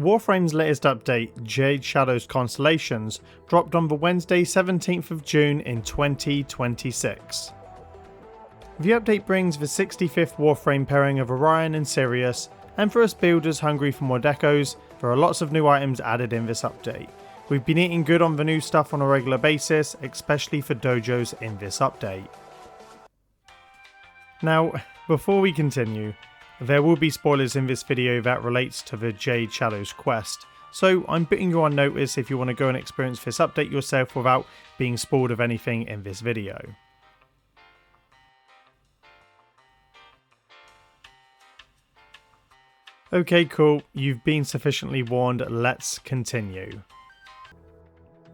Warframe's latest update, Jade Shadows Constellations, dropped on the Wednesday 17th of June in 2026. The update brings the 65th Warframe pairing of Orion and Sirius, and for us builders hungry for more decos, there are lots of new items added in this update. We've been eating good on the new stuff on a regular basis, especially for dojos in this update. Now, before we continue, there will be spoilers in this video that relates to the Jade Shadows quest, so I'm putting you on notice if you want to go and experience this update yourself without being spoiled of anything in this video. Okay, cool, you've been sufficiently warned, let's continue.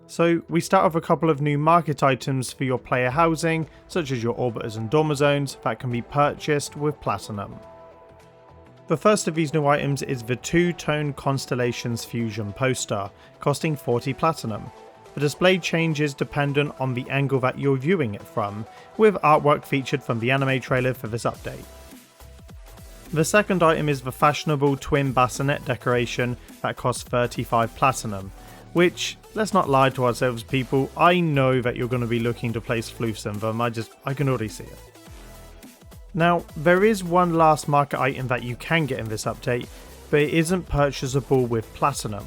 So we start with a couple of new market items for your player housing, such as your Orbiters and Dormer zones that can be purchased with Platinum. The first of these new items is the two-tone Constellations fusion poster, costing 40 Platinum. The display changes dependent on the angle that you're viewing it from, with artwork featured from the anime trailer for this update. The second item is the fashionable twin bassinet decoration that costs 35 Platinum, which, let's not lie to ourselves people, I know that you're going to be looking to place floofs in them, I can already see it. Now, there is one last market item that you can get in this update, but it isn't purchasable with Platinum.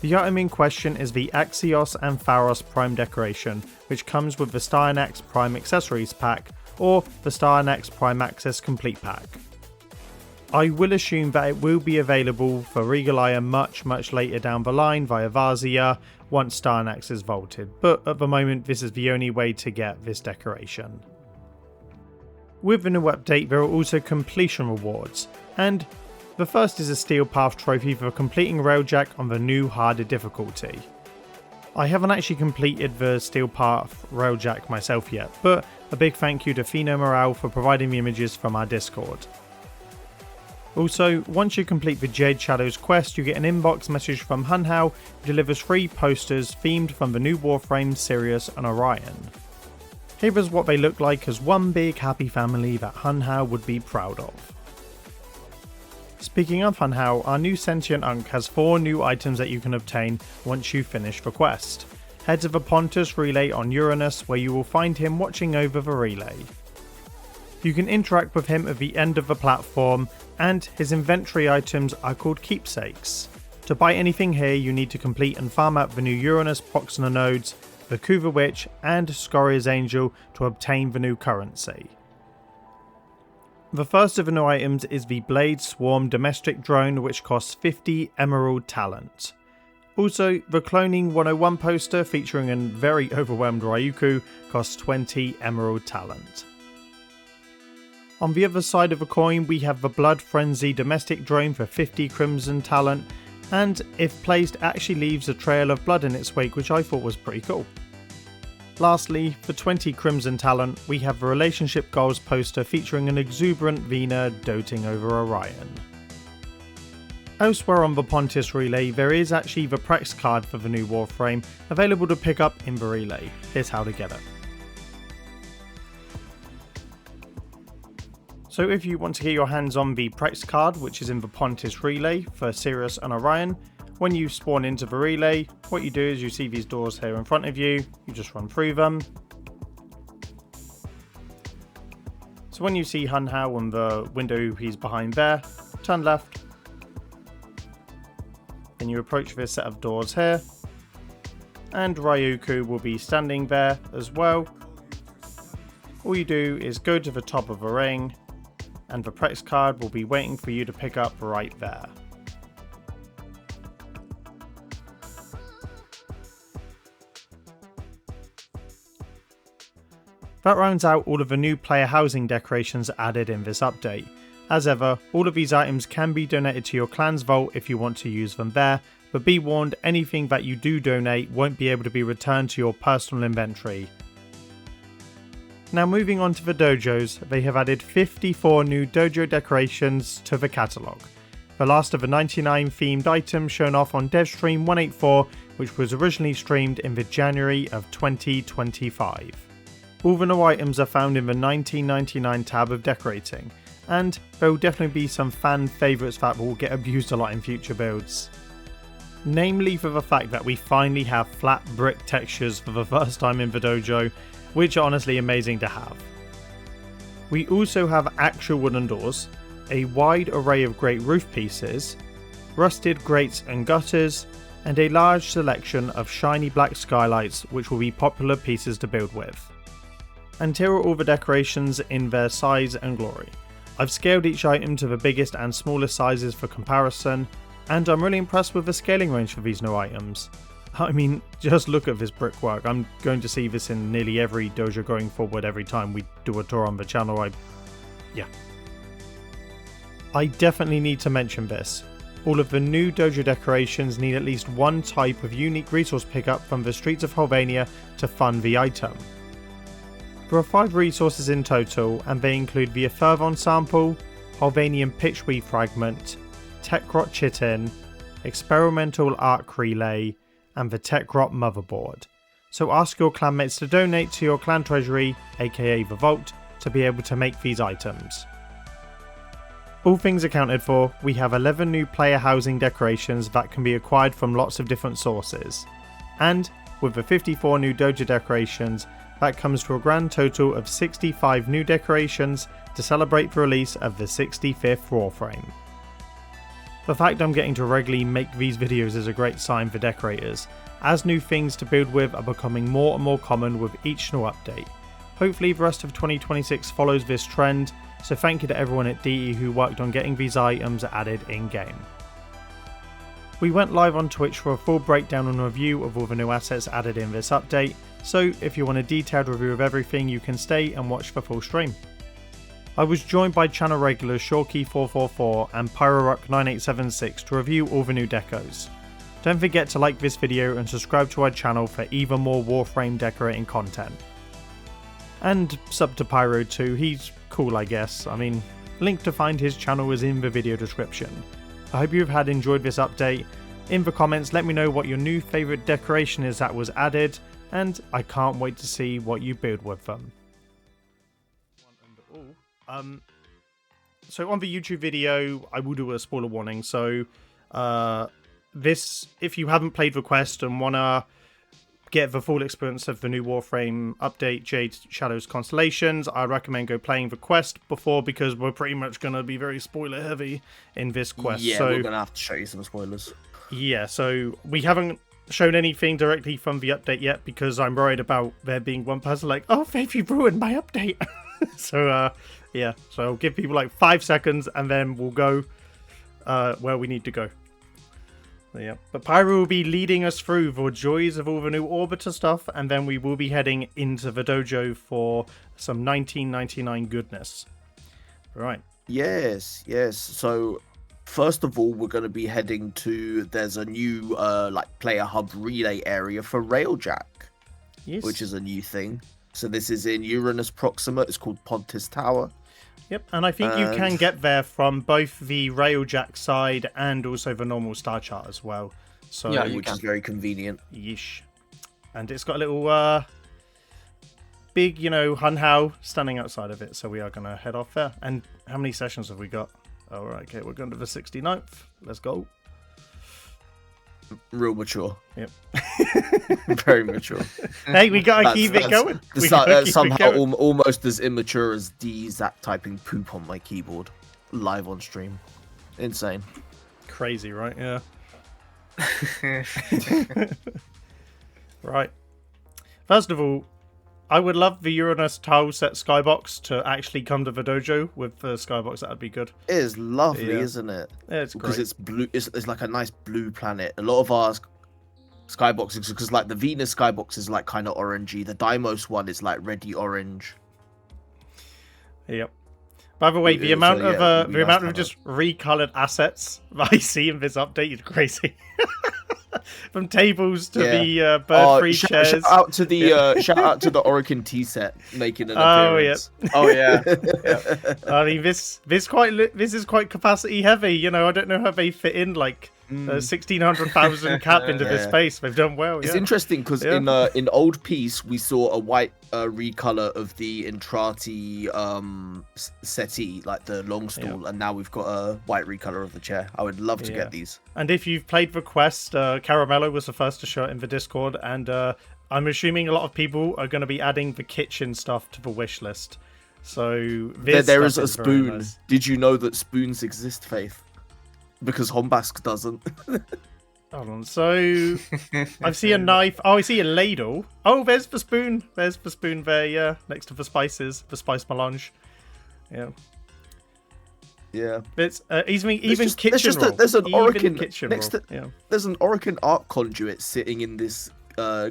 The item in question is the Axios and Pharos Prime decoration, which comes with the STYANAX Prime Accessories Pack, or the STYANAX Prime Access Complete Pack. I will assume that it will be available for Regal Ire much later down the line via Vazia once STYANAX is vaulted, but at the moment this is the only way to get this decoration. With the new update there are also completion rewards, and the first is a Steel Path trophy for completing Railjack on the new harder difficulty. I haven't actually completed the Steel Path Railjack myself yet, but a big thank you to Pheno Morale for providing the images from our Discord. Also, once you complete the Jade Shadows quest, you get an inbox message from Hunhao who delivers 3 posters themed from the new Warframe, Sirius and Orion. Here is what they look like as one big happy family that Hunhao would be proud of. Speaking of Hunhao, our new Sentient Unk has 4 new items that you can obtain once you finish the quest. Head to the Pontus relay on Uranus where you will find him watching over the relay. You can interact with him at the end of the platform, and his inventory items are called keepsakes. To buy anything here you need to complete and farm out the new Uranus Proxima nodes, the Kuva Witch and Scoria's Angel to obtain the new currency. The first of the new items is the Blade Swarm Domestic Drone, which costs 50 Emerald Talent. Also, the Cloning 101 poster featuring a very overwhelmed Ryuku costs 20 Emerald Talent. On the other side of the coin we have the Blood Frenzy Domestic Drone for 50 Crimson Talent, and if placed actually leaves a trail of blood in its wake, which I thought was pretty cool. Lastly, for 20 Crimson Talent we have the Relationship Goals poster featuring an exuberant Vina doting over Orion. Elsewhere on the Pontus relay there is actually the Prex card for the new Warframe available to pick up in the relay. Here's how to get it. So if you want to get your hands on the Prex card, which is in the Pontus relay for Sirius and Orion, when you spawn into the relay, what you do is you see these doors here in front of you, you just run through them. So when you see Hunhao on the window he's behind there, turn left. Then you approach this set of doors here, and Ryuku will be standing there as well. All you do is go to the top of the ring, and the Prex card will be waiting for you to pick up right there. That rounds out all of the new player housing decorations added in this update. As ever, all of these items can be donated to your clan's vault if you want to use them there, but be warned, anything that you do donate won't be able to be returned to your personal inventory. Now moving on to the dojos, they have added 54 new dojo decorations to the catalogue. The last of the 99 themed items shown off on DevStream 184, which was originally streamed in the January of 2025. All the new items are found in the 1999 tab of decorating, and there will definitely be some fan favourites that will get abused a lot in future builds. Namely for the fact that we finally have flat brick textures for the first time in the dojo, which are honestly amazing to have. We also have actual wooden doors, a wide array of great roof pieces, rusted grates and gutters, and a large selection of shiny black skylights which will be popular pieces to build with. And here are all the decorations in their size and glory. I've scaled each item to the biggest and smallest sizes for comparison, and I'm really impressed with the scaling range for these new items. I mean, just look at this brickwork. I'm going to see this in nearly every dojo going forward every time we do a tour on the channel. I definitely need to mention this. All of the new dojo decorations need at least one type of unique resource pickup from the streets of Albania to fund the item. There are 5 resources in total, and they include the Effervon sample, Albanian pitchweed fragment, Techrot chitin, experimental arc relay, and the Techrot motherboard. So ask your clanmates to donate to your clan treasury, aka the vault, to be able to make these items. All things accounted for, we have 11 new player housing decorations that can be acquired from lots of different sources. And with the 54 new dojo decorations, that comes to a grand total of 65 new decorations to celebrate the release of the 65th Warframe. The fact I'm getting to regularly make these videos is a great sign for decorators, as new things to build with are becoming more and more common with each new update. Hopefully the rest of 2026 follows this trend, so thank you to everyone at DE who worked on getting these items added in-game. We went live on Twitch for a full breakdown and review of all the new assets added in this update, so if you want a detailed review of everything you can stay and watch the full stream. I was joined by channel regulars Shawki444 and Pyrorock9876 to review all the new decos. Don't forget to like this video and subscribe to our channel for even more Warframe decorating content. And sub to Pyro too, he's cool I guess. I mean, link to find his channel is in the video description. I hope you've enjoyed this update. In the comments let me know what your new favourite decoration is that was added, and I can't wait to see what you build with them. So on the YouTube video, I will do a spoiler warning. So this, if you haven't played the quest and want to get the full experience of the new Warframe update, Jade Shadows Constellations, I recommend go playing the quest before, because we're pretty much going to be very spoiler heavy in this quest. Yeah, so, we're going to have to show you some spoilers. Yeah, so we haven't shown anything directly from the update yet, because I'm worried about there being one person like, oh, Faith, you ruined my update. So, yeah, so I'll give people like 5 seconds and then we'll go where we need to go. Yeah, but Pyro will be leading us through the joys of all the new Orbiter stuff, and then we will be heading into the dojo for some 1999 goodness. Right. Yes. So, first of all, we're going to be heading to, there's a new player hub relay area for Railjack, yes, which is a new thing. So this is in Uranus Proxima. It's called Pontus Tower. Yep, and I think you can get there from both the Railjack side and also the normal star chart as well. So yeah, which is very convenient. Yeesh. And it's got a little big, Hun Hao standing outside of it. So we are going to head off there. And how many sessions have we got? All right, okay, we're going to the 69th. Let's go. Real mature. Yep. Very mature. Hey, we gotta keep it going. Somehow almost as immature as Zach typing poop on my keyboard live on stream. Insane. Crazy, right? Yeah. Right. First of all, I would love the Uranus tile set skybox to actually come to the dojo with the skybox. That would be good. It is lovely, isn't it? Yeah, it's great. Because it's blue. It's like a nice blue planet. A lot of our skyboxes, because like the Venus skybox is like kind of orangey. The Deimos one is like reddy orange. Yep. By the way, the amount of just recolored assets that I see in this update is crazy. From tables to the bird-free chairs. Shout out to the Orican tea set making an appearance. Oh yeah. I mean, this is quite capacity heavy. I don't know how they fit in like 1,600,000 cap into this space. They've done well. It's interesting because in Old Peace we saw a white recolor of the Entrati settee, like the long stool, and now we've got a white recolor of the chair. I would love to get these. And if you've played the quest, Caramello was the first to show it in the Discord, and I'm assuming a lot of people are going to be adding the kitchen stuff to the wish list. So there is a spoon. Nice. Did you know that spoons exist, Faith? Because Hombask doesn't. Hold on. So I see a knife. Oh, I see a ladle. Oh, there's the spoon. There's the spoon there. Yeah, next to the spices, the spice melange. Yeah. Yeah. It's even kitchen roll. There's an Orican kitchen next roll. to. There's an Orican art conduit sitting in this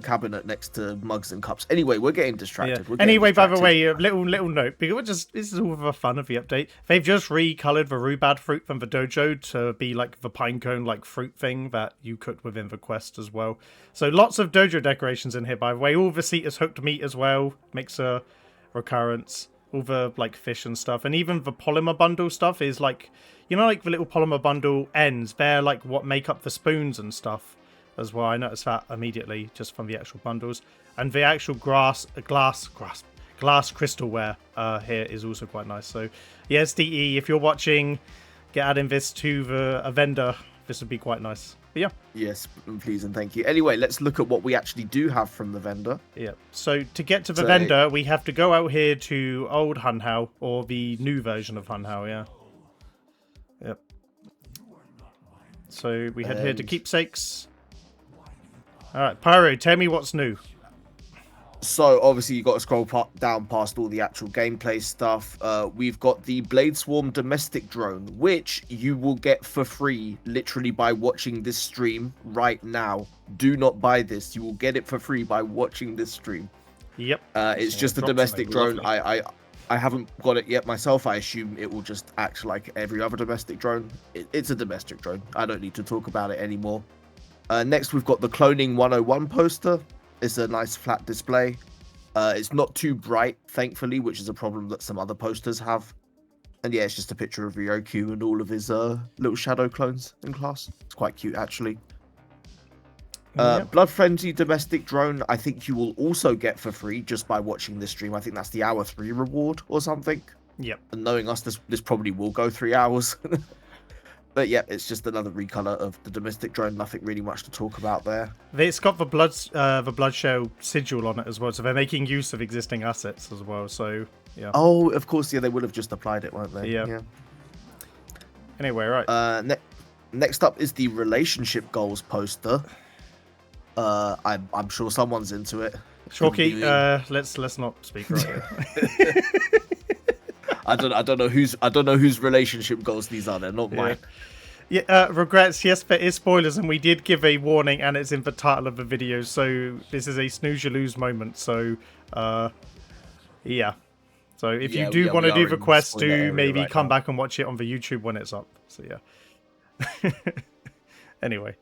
cabinet next to mugs and cups. Anyway, we're getting distracted. Anyway, by the way, little note, because this is all for the fun of the update. They've just recolored the rhubarb fruit from the dojo to be like the pinecone like fruit thing that you cooked within the quest as well. So lots of dojo decorations in here, by the way. All the seat is hooked meat as well, makes a recurrence. All the like fish and stuff, and even the polymer bundle stuff is like, like the little polymer bundle ends. They're like what make up the spoons and stuff as well. I noticed that immediately just from the actual bundles, and the actual glass crystalware here is also quite nice. So yes, DE, if you're watching, get adding this to a vendor. This would be quite nice. But yeah. Yes, please and thank you. Anyway, let's look at what we actually do have from the vendor. Yeah. So to get to the vendor, we have to go out here to old Hunhao, or the new version of Hunhao. Yeah. Yep. So we head here to keepsakes. All right, Pyro, tell me what's new. So obviously you got to scroll down past all the actual gameplay stuff. We've got the Blade Swarm domestic drone, which you will get for free literally by watching this stream right now. Do not buy this. You will get it for free by watching this stream. Yep. It's just a domestic drone. I haven't got it yet myself. I assume it will just act like every other domestic drone. It's a domestic drone. I don't need to talk about it anymore. Next, we've got the Cloning 101 poster. It's a nice flat display. It's not too bright, thankfully, which is a problem that some other posters have. And yeah, it's just a picture of Ryoku and all of his little shadow clones in class. It's quite cute, actually. Blood Frenzy domestic drone, I think you will also get for free just by watching this stream. I think that's the hour 3 reward or something. Yep. And knowing us, this probably will go 3 hours. But yeah, it's just another recolor of the domestic drone. Nothing really much to talk about there. It's got the blood shell sigil on it as well, so they're making use of existing assets as well. So yeah. Oh, of course, yeah, they would have just applied it, won't they? Yeah. Anyway, right. Next up is the relationship goals poster. I'm sure someone's into it. Shawki, let's not speak right here. I don't know whose relationship goals these are. They're not mine. Yeah, regrets. Yes, there is spoilers, and we did give a warning, and it's in the title of the video. So this is a snooze you lose moment. So, yeah. So if you do want to do the quest, do maybe come back and watch it on the YouTube when it's up. So yeah. Anyway,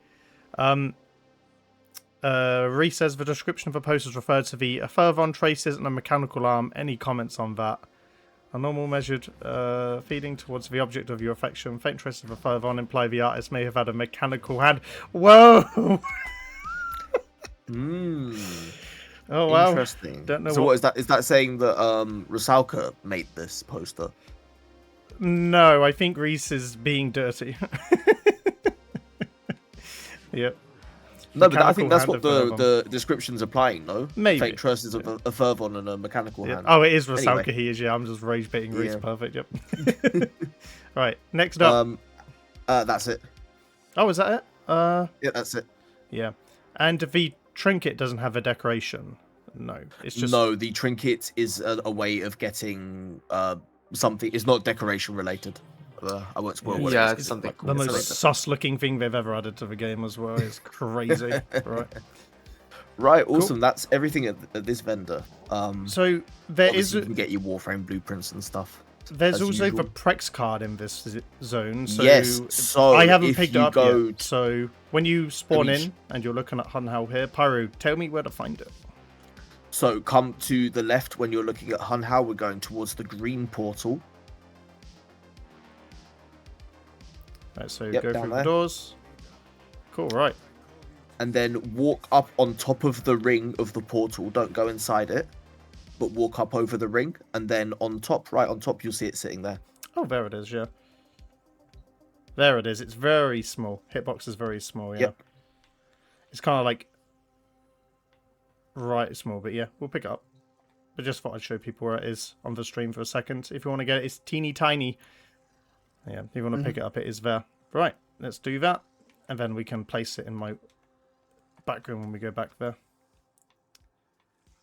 Reese says the description of the post is referred to the Fervon traces and a mechanical arm. Any comments on that? A normal measured feeding towards the object of your affection. Faint traces of a Fervon imply the artist may have had a mechanical hand. Whoa! Oh wow! Interesting. Don't know. So what is that? Is that saying that Rusalka made this poster? No, I think Reese is being dirty. Yep. No, but I think that's what the description's applying, no? Maybe. Faint traces of a Fervon and a mechanical hand. Oh, it is Rusalka. Anyway. He is, yeah. I'm just rage baiting Reese. Yeah. Perfect, yep. Right, next up. That's it. Oh, is that it? Yeah, that's it. Yeah. And the trinket doesn't have a decoration. No, it's just... No, the trinket is a way of getting something. It's not decoration related. I won't spoil what it is. It's something cool. The most sus-looking thing they've ever added to the game as well. It's crazy. Right, awesome. Cool. That's everything at this vendor. So there is... You can get your Warframe blueprints and stuff. There's also usual. The Prex card in this zone. So yes, so I haven't picked it up yet. So when you spawn in and you're looking at Hunhao here, Pyro, tell me where to find it. So come to the left when you're looking at Hunhao. We're going towards the green portal. Right, so go through the doors. Cool, right. And then walk up on top of the ring of the portal. Don't go inside it, but walk up over the ring. And then on top, right on top, you'll see it sitting there. Oh, there it is, yeah. There it is. It's very small. Hitbox is very small, yeah. Yep. It's kind of like right small, but yeah, we'll pick it up. I just thought I'd show people where it is on the stream for a second. If you want to get it, it's teeny tiny. Yeah, if you want to pick it up, it is there. Right, let's do that. And then we can place it in my background when we go back there.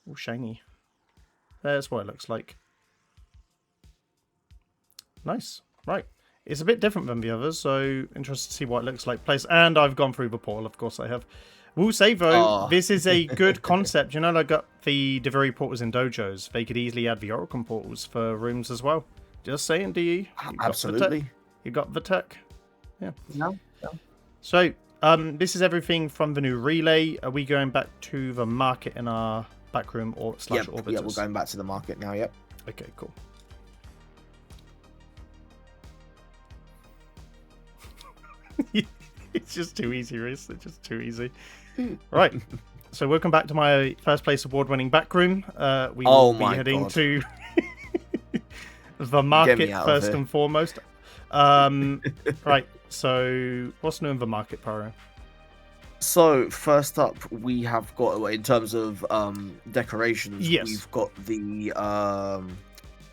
Oh, shiny. There's what it looks like. Nice. Right. It's a bit different than the others, so interested to see what it looks like. And I've gone through the portal, of course I have. We'll say, though, this is a good concept. You know, like the very portals in dojos. They could easily add the Oracle portals for rooms as well. Just saying, DE. Absolutely. You got the tech. Yeah. No. So, this is everything from the new relay. Are we going back to the market in our back room or slash orbiters? Yeah, we're going back to the market now, yep. Okay, cool. It's just too easy, Reese. It's just too easy. Right. So welcome back to my first place award-winning backroom. We will be heading to the market first and foremost. Right. So what's new in the market, Pyro? So first up, we have got, in terms of decorations, we've got the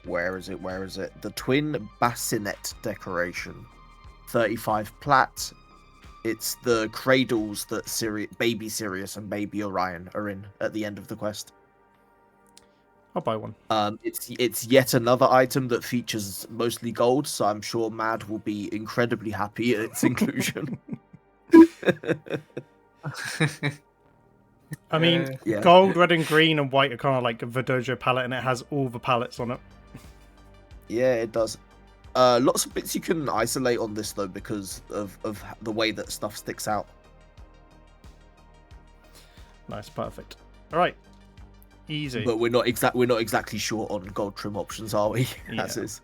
where is it? The twin bassinet decoration, 35 plat. It's the cradles that baby Sirius and baby Orion are in at the end of the quest. I'll buy one. It's yet another item that features mostly gold, so I'm sure Mad will be incredibly happy at its inclusion. I mean, gold, red, and green and white are kind of like the dojo palette, and it has all the palettes on it. Yeah, it does. Lots of bits you can isolate on this though because of the way that stuff sticks out. Nice, perfect. All right, easy. But we're not exactly sure on gold trim options, are we? Yeah. As is.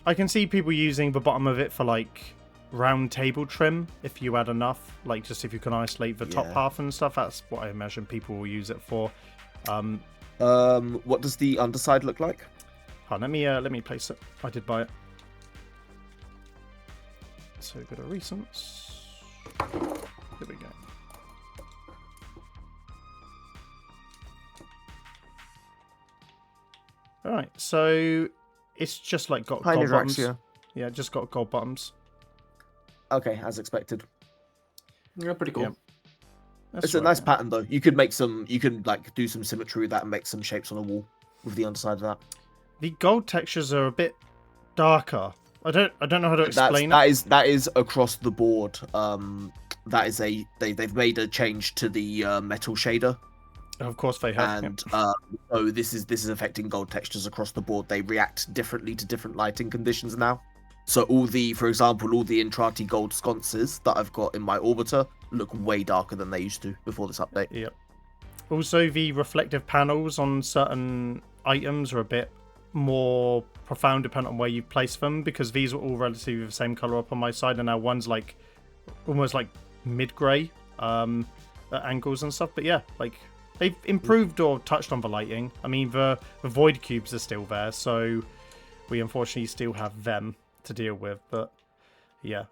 I can see people using the bottom of it for like round table trim if you add enough, like just if you can isolate the top half and stuff. That's what I imagine people will use it for. What does the underside look like? Oh, let me place it. I did buy it. So go to recents. Here we go. Alright, so it's just like got gold bottoms. Yeah, just got gold bottoms. Okay, as expected. Yeah, pretty cool. Yeah. It's a nice pattern though. You could like do some symmetry with that and make some shapes on a wall with the underside of that. The gold textures are a bit darker. I don't know how to explain it. That is across the board. That is they've made a change to the metal shader. Of course they have. And so this is affecting gold textures across the board. They react differently to different lighting conditions now. So for example, all the Intrati gold sconces that I've got in my orbiter look way darker than they used to before this update. Yep. Also, the reflective panels on certain items are a bit more profound depending on where you place them, because these are all relatively the same color up on my side, and now one's like almost like mid-gray at angles and stuff. But yeah, like they've improved or touched on the lighting. I mean, the void cubes are still there, so we unfortunately still have them to deal with. But yeah,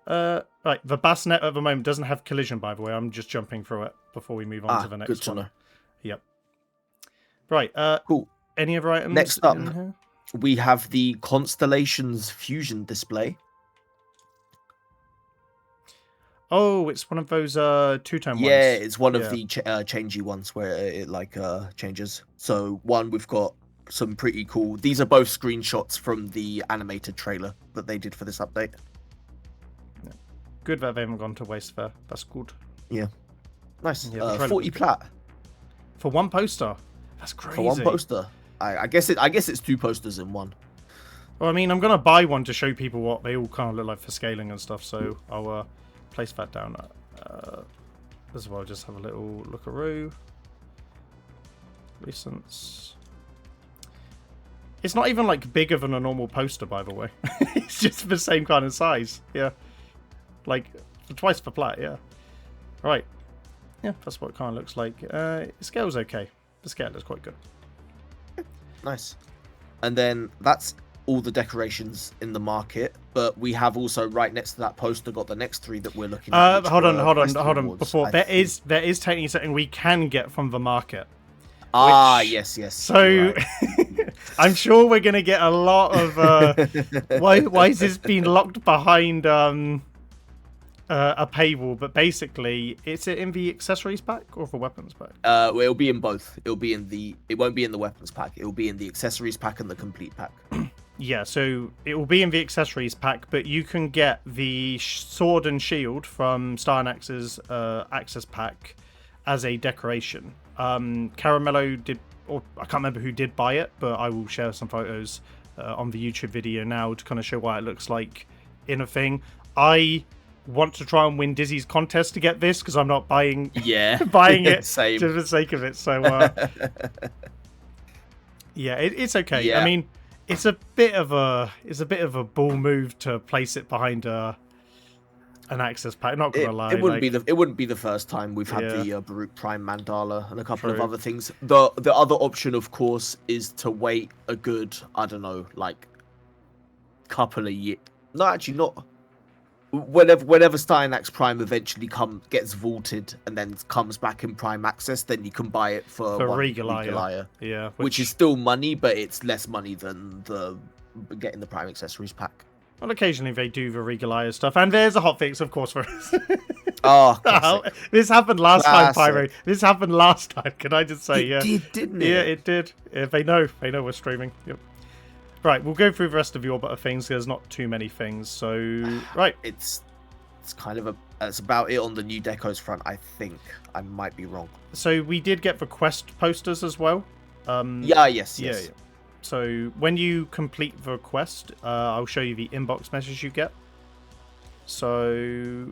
right, the bassinet at the moment doesn't have collision, by the way. I'm just jumping through it before we move on to the next good to one. know. Yep. Right. Cool. Any other items? Next up, we have the Constellations fusion display. Oh, it's one of those two-tone ones. Yeah, it's one of the changey ones where it like changes. So we've got some pretty cool. These are both screenshots from the animated trailer that they did for this update. Yeah. Good that they haven't gone to waste there. That's good. Yeah, nice. Yeah, 40 plat for one poster. That's crazy. For one poster. I guess it's two posters in one. Well, I mean, I'm gonna buy one to show people what they all kind of look like for scaling and stuff. So I'll place that down as well. Just have a little lookaroo. Recents. It's not even like bigger than a normal poster, by the way. It's just the same kind of size. Yeah, like twice the plat. Yeah. Right. Yeah, that's what it kind of looks like. It scale's okay. The scale is quite good. Nice. And then that's all the decorations in the market, but we have also right next to that poster got the next 3 that we're looking at. Hold on. Awards, Before there is technically something we can get from the market. Yes. So right. I'm sure we're gonna get a lot of why is this being locked behind a paywall? But basically, it's in the accessories pack or the weapons pack. Well, it'll be in both. It won't be in the weapons pack. It will be in the accessories pack and the complete pack. Yeah, so it will be in the accessories pack, but you can get the sword and shield from STYANAX's access pack as a decoration. Caramello did, or I can't remember who did buy it, but I will share some photos on the YouTube video now to kind of show what it looks like in a thing. I want to try and win Dizzy's contest to get this because I'm not buying buying it Same. just for the sake of it. So yeah, it's okay. Yeah. I mean, it's a bit of a ball move to place it behind an access pack. Not gonna lie, it wouldn't be the first time we've had the Baruch Prime Mandala and a couple of other things. The other option, of course, is to wait a good, I don't know, like couple of years. No, actually not. Whenever STYANAX Prime eventually gets vaulted and then comes back in Prime Access, then you can buy it for Regalaya. Yeah, which is still money, but it's less money than getting the Prime accessories pack. Well, occasionally they do the Regalaya stuff, and there's a hotfix, of course, for us. Oh, this happened last time, Pyro. This happened last time. Can I just say, it did, didn't it? Yeah, it did. Yeah, they know we're streaming. Yep. Right, we'll go through the rest of the Orbiter things. There's not too many things, so right. It's kind of that's about it on the new Decos front. I think I might be wrong. So we did get the quest posters as well. Yes. So when you complete the quest, I'll show you the inbox message you get. So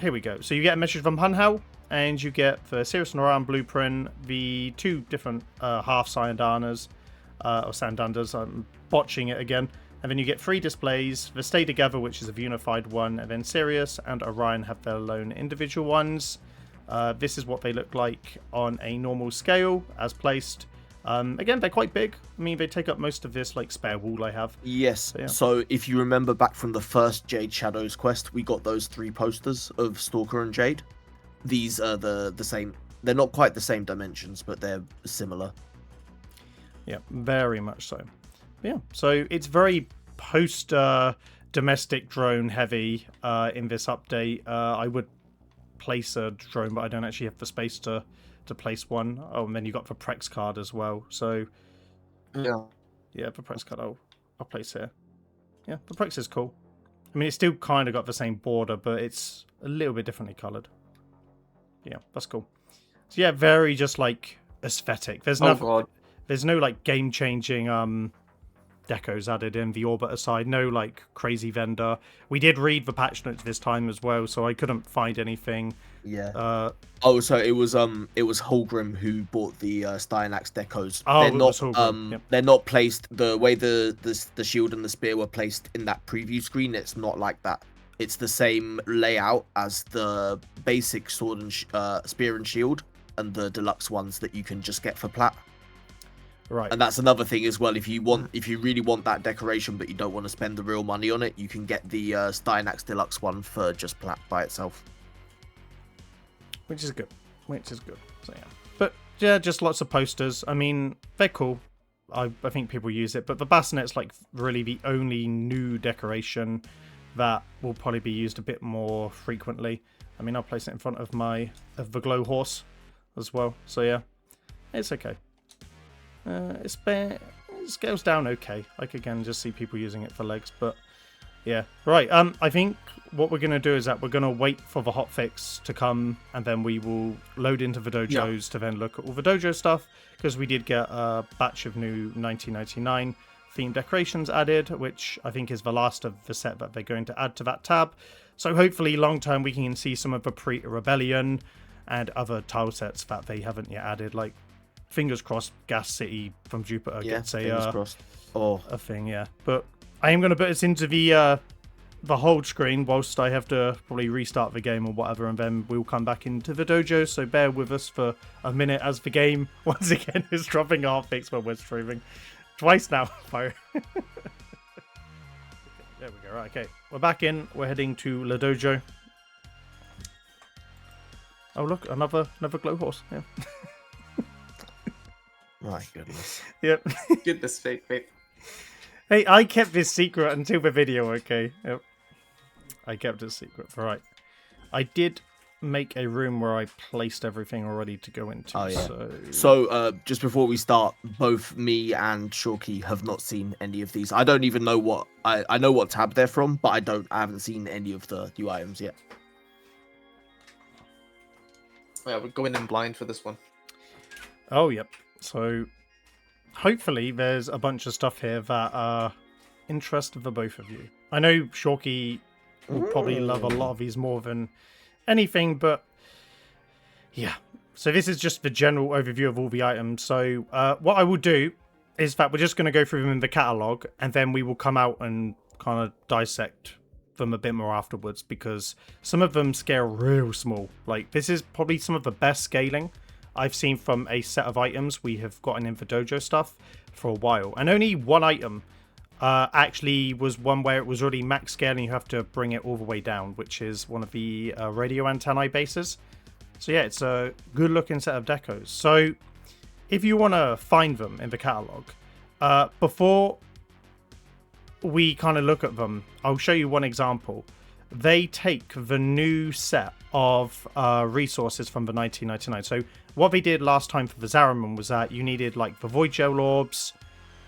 here we go. So you get a message from Hunhao, and you get the Sirius and Orion blueprint, the 2 different half Sandanas. Or Sandanders, I'm botching it again. And then you get 3 displays, the Stay Together, which is a unified one, and then Sirius and Orion have their own individual ones. This is what they look like on a normal scale, as placed. Again, they're quite big. I mean, they take up most of this like spare wall I have. Yes, so if you remember back from the first Jade Shadows quest, we got those 3 posters of Stalker and Jade. These are the same. They're not quite the same dimensions, but they're similar. Yeah, very much so. Yeah, so it's very post-domestic drone heavy in this update. I would place a drone, but I don't actually have the space to place one. Oh, and then you got the Prex card as well. So yeah, the Prex card I'll place here. Yeah, the Prex is cool. I mean, it's still kind of got the same border, but it's a little bit differently coloured. Yeah, that's cool. So yeah, very just like aesthetic. There's There's no like game-changing decos added in the Orbiter side. No like crazy vendor. We did read the patch notes this time as well, so I couldn't find anything. Yeah. So it was Holgrim who bought the STYANAX decos. They're not placed the way the shield and the spear were placed in that preview screen. It's not like that. It's the same layout as the basic sword and spear and shield, and the deluxe ones that you can just get for plat. Right. And that's another thing as well. If you really want that decoration, but you don't want to spend the real money on it, you can get the STYANAX deluxe one for just plat by itself. Which is good. So yeah. But yeah, just lots of posters. I mean, they're cool. I think people use it, but the bassinet's like really the only new decoration that will probably be used a bit more frequently. I mean, I'll place it in front of the glow horse as well. So yeah, it's okay. It scales down okay. I could again just see people using it for legs, but yeah. Right, I think what we're going to do is that we're going to wait for the hotfix to come, and then we will load into the dojos to then look at all the dojo stuff, because we did get a batch of new 1999 themed decorations added, which I think is the last of the set that they're going to add to that tab. So hopefully long term we can see some of the pre-Rebellion and other tile sets that they haven't yet added, like fingers crossed Gas City from Jupiter gets a thing, yeah. But I am going to put us into the the hold screen whilst I have to probably restart the game or whatever, and then we'll come back into the dojo. So bear with us for a minute as the game once again is dropping heartbeats when we're streaming. Twice now. There we go. Right, okay. We're back in. We're heading to the dojo. Oh look, another glow horse. Yeah. My goodness. Yep. Goodness, fake. Hey, I kept this secret until the video, okay? Yep. I kept it secret. Right. I did make a room where I placed everything already to go into. Oh, yeah. So, just before we start, both me and Shawki have not seen any of these. I don't even know what... I know what tab they're from, but I haven't seen any of the new items yet. Yeah, we're going in blind for this one. Oh, yep. So, hopefully there's a bunch of stuff here that are interest for both of you. I know Shawki will probably love a lot of these more than anything, but yeah. So this is just the general overview of all the items. So what I will do is that we're just going to go through them in the catalogue, and then we will come out and kind of dissect them a bit more afterwards, because some of them scale real small. Like, this is probably some of the best scaling I've seen from a set of items we have gotten in for dojo stuff for a while. And only one item actually was one where it was already max scale and you have to bring it all the way down, which is one of the radio antennae bases. So yeah, it's a good looking set of decos. So if you want to find them in the catalogue, before we kind of look at them, I'll show you one example. They take the new set of resources from the 1999. So what they did last time for the Zaraman was that you needed like the Void Gel Orbs,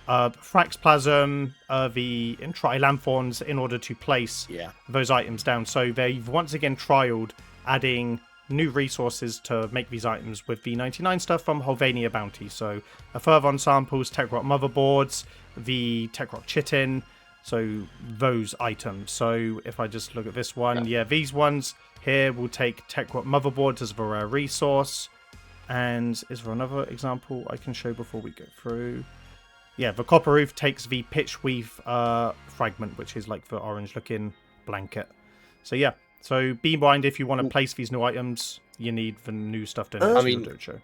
Fraxplasm, the Trilanthorns in order to place those items down. So they've once again trialed adding new resources to make these items with the 99 stuff from Holvania Bounty. So a Fervon samples, Techrock motherboards, the Techrock Chitin, so those items. So if I just look at this one, these ones here will take Techrock motherboards as a rare resource. And is there another example I can show before we go through? Yeah, the Copper Roof takes the Pitch Weave fragment, which is like the orange looking blanket. So yeah, so be in mind if you want to place these new items, you need the new stuff to your dojo.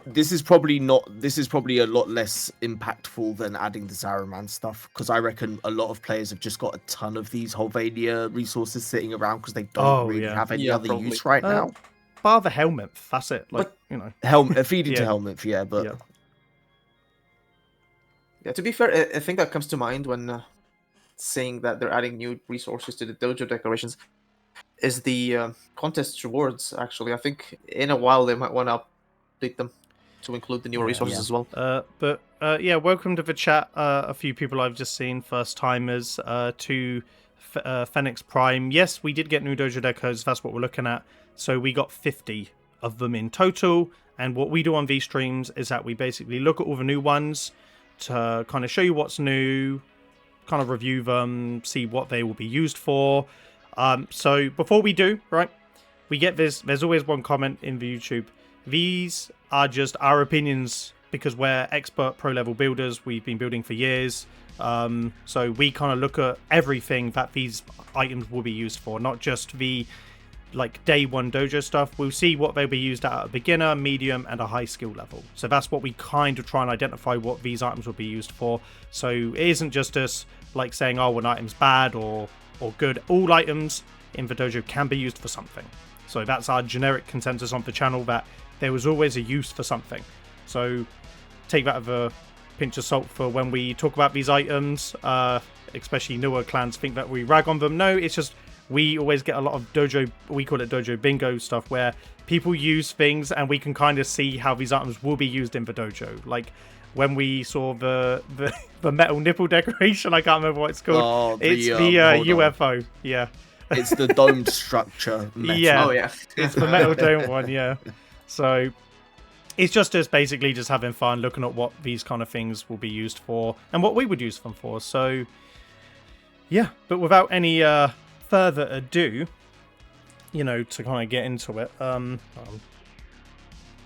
This is probably a lot less impactful than adding the Zaraman stuff, because I reckon a lot of players have just got a ton of these Holvania resources sitting around because they don't really have any other use right now. Bar the helmet, that's it. Like, you know, feed into helmet, but yeah. To be fair, I think that comes to mind when saying that they're adding new resources to the dojo decorations is the contest rewards. Actually, I think in a while they might want to update them to include the new resources as well. But welcome to the chat. A few people I've just seen, first timers. To Phoenix Prime. Yes, we did get new dojo decos. That's what we're looking at. So we got 50 of them in total. And what we do on these streams is that we basically look at all the new ones to kind of show you what's new, kind of review them, see what they will be used for. So before we do, right, we get this. There's always one comment in the YouTube. These are just our opinions because we're expert pro level builders. We've been building for years. So we kind of look at everything that these items will be used for, not just the like day one dojo stuff. We'll see what they'll be used at a beginner, medium, and a high skill level. So that's what we kind of try and identify what these items will be used for. So it isn't just us like saying, oh, one item's bad or good. All items in the dojo can be used for something. So that's our generic consensus on the channel, that there was always a use for something. So take that with a pinch of salt for when we talk about these items, especially newer clans think that we rag on them. No, it's just we always get a lot of dojo, we call it dojo bingo stuff, where people use things and we can kind of see how these items will be used in the dojo. Like when we saw the metal nipple decoration, I can't remember what it's called. It's the UFO. On. Yeah. It's the domed structure. Metal. Yeah. Oh, yeah. It's the metal dome one, yeah. So it's just us basically just having fun, looking at what these kind of things will be used for and what we would use them for. So yeah, but without any further ado, to kind of get into it,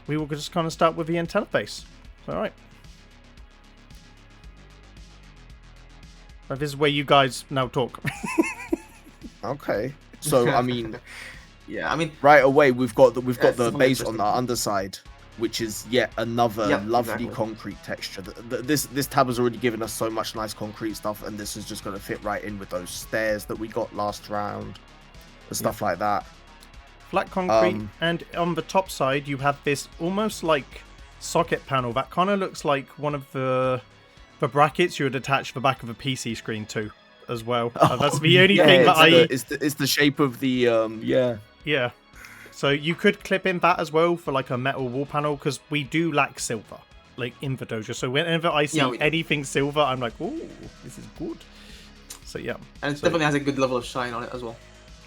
we will just kind of start with the antenna base. All right. This is where you guys now talk. Okay. So I mean, yeah, I mean, right away we've got the it's base on interesting. the underside, which is yet another lovely exactly. concrete texture. This tab has already given us so much nice concrete stuff, and this is just going to fit right in with those stairs that we got last round and stuff like that. Flat concrete, and on the top side you have this almost like socket panel that kind of looks like one of the brackets you would attach the back of a PC screen to as well. That's the only thing that it's the shape of the yeah. So you could clip in that as well for like a metal wall panel, because we do lack silver, like in the dojo. So whenever I see anything silver, I'm like, oh, this is good. So yeah. And it definitely has a good level of shine on it as well.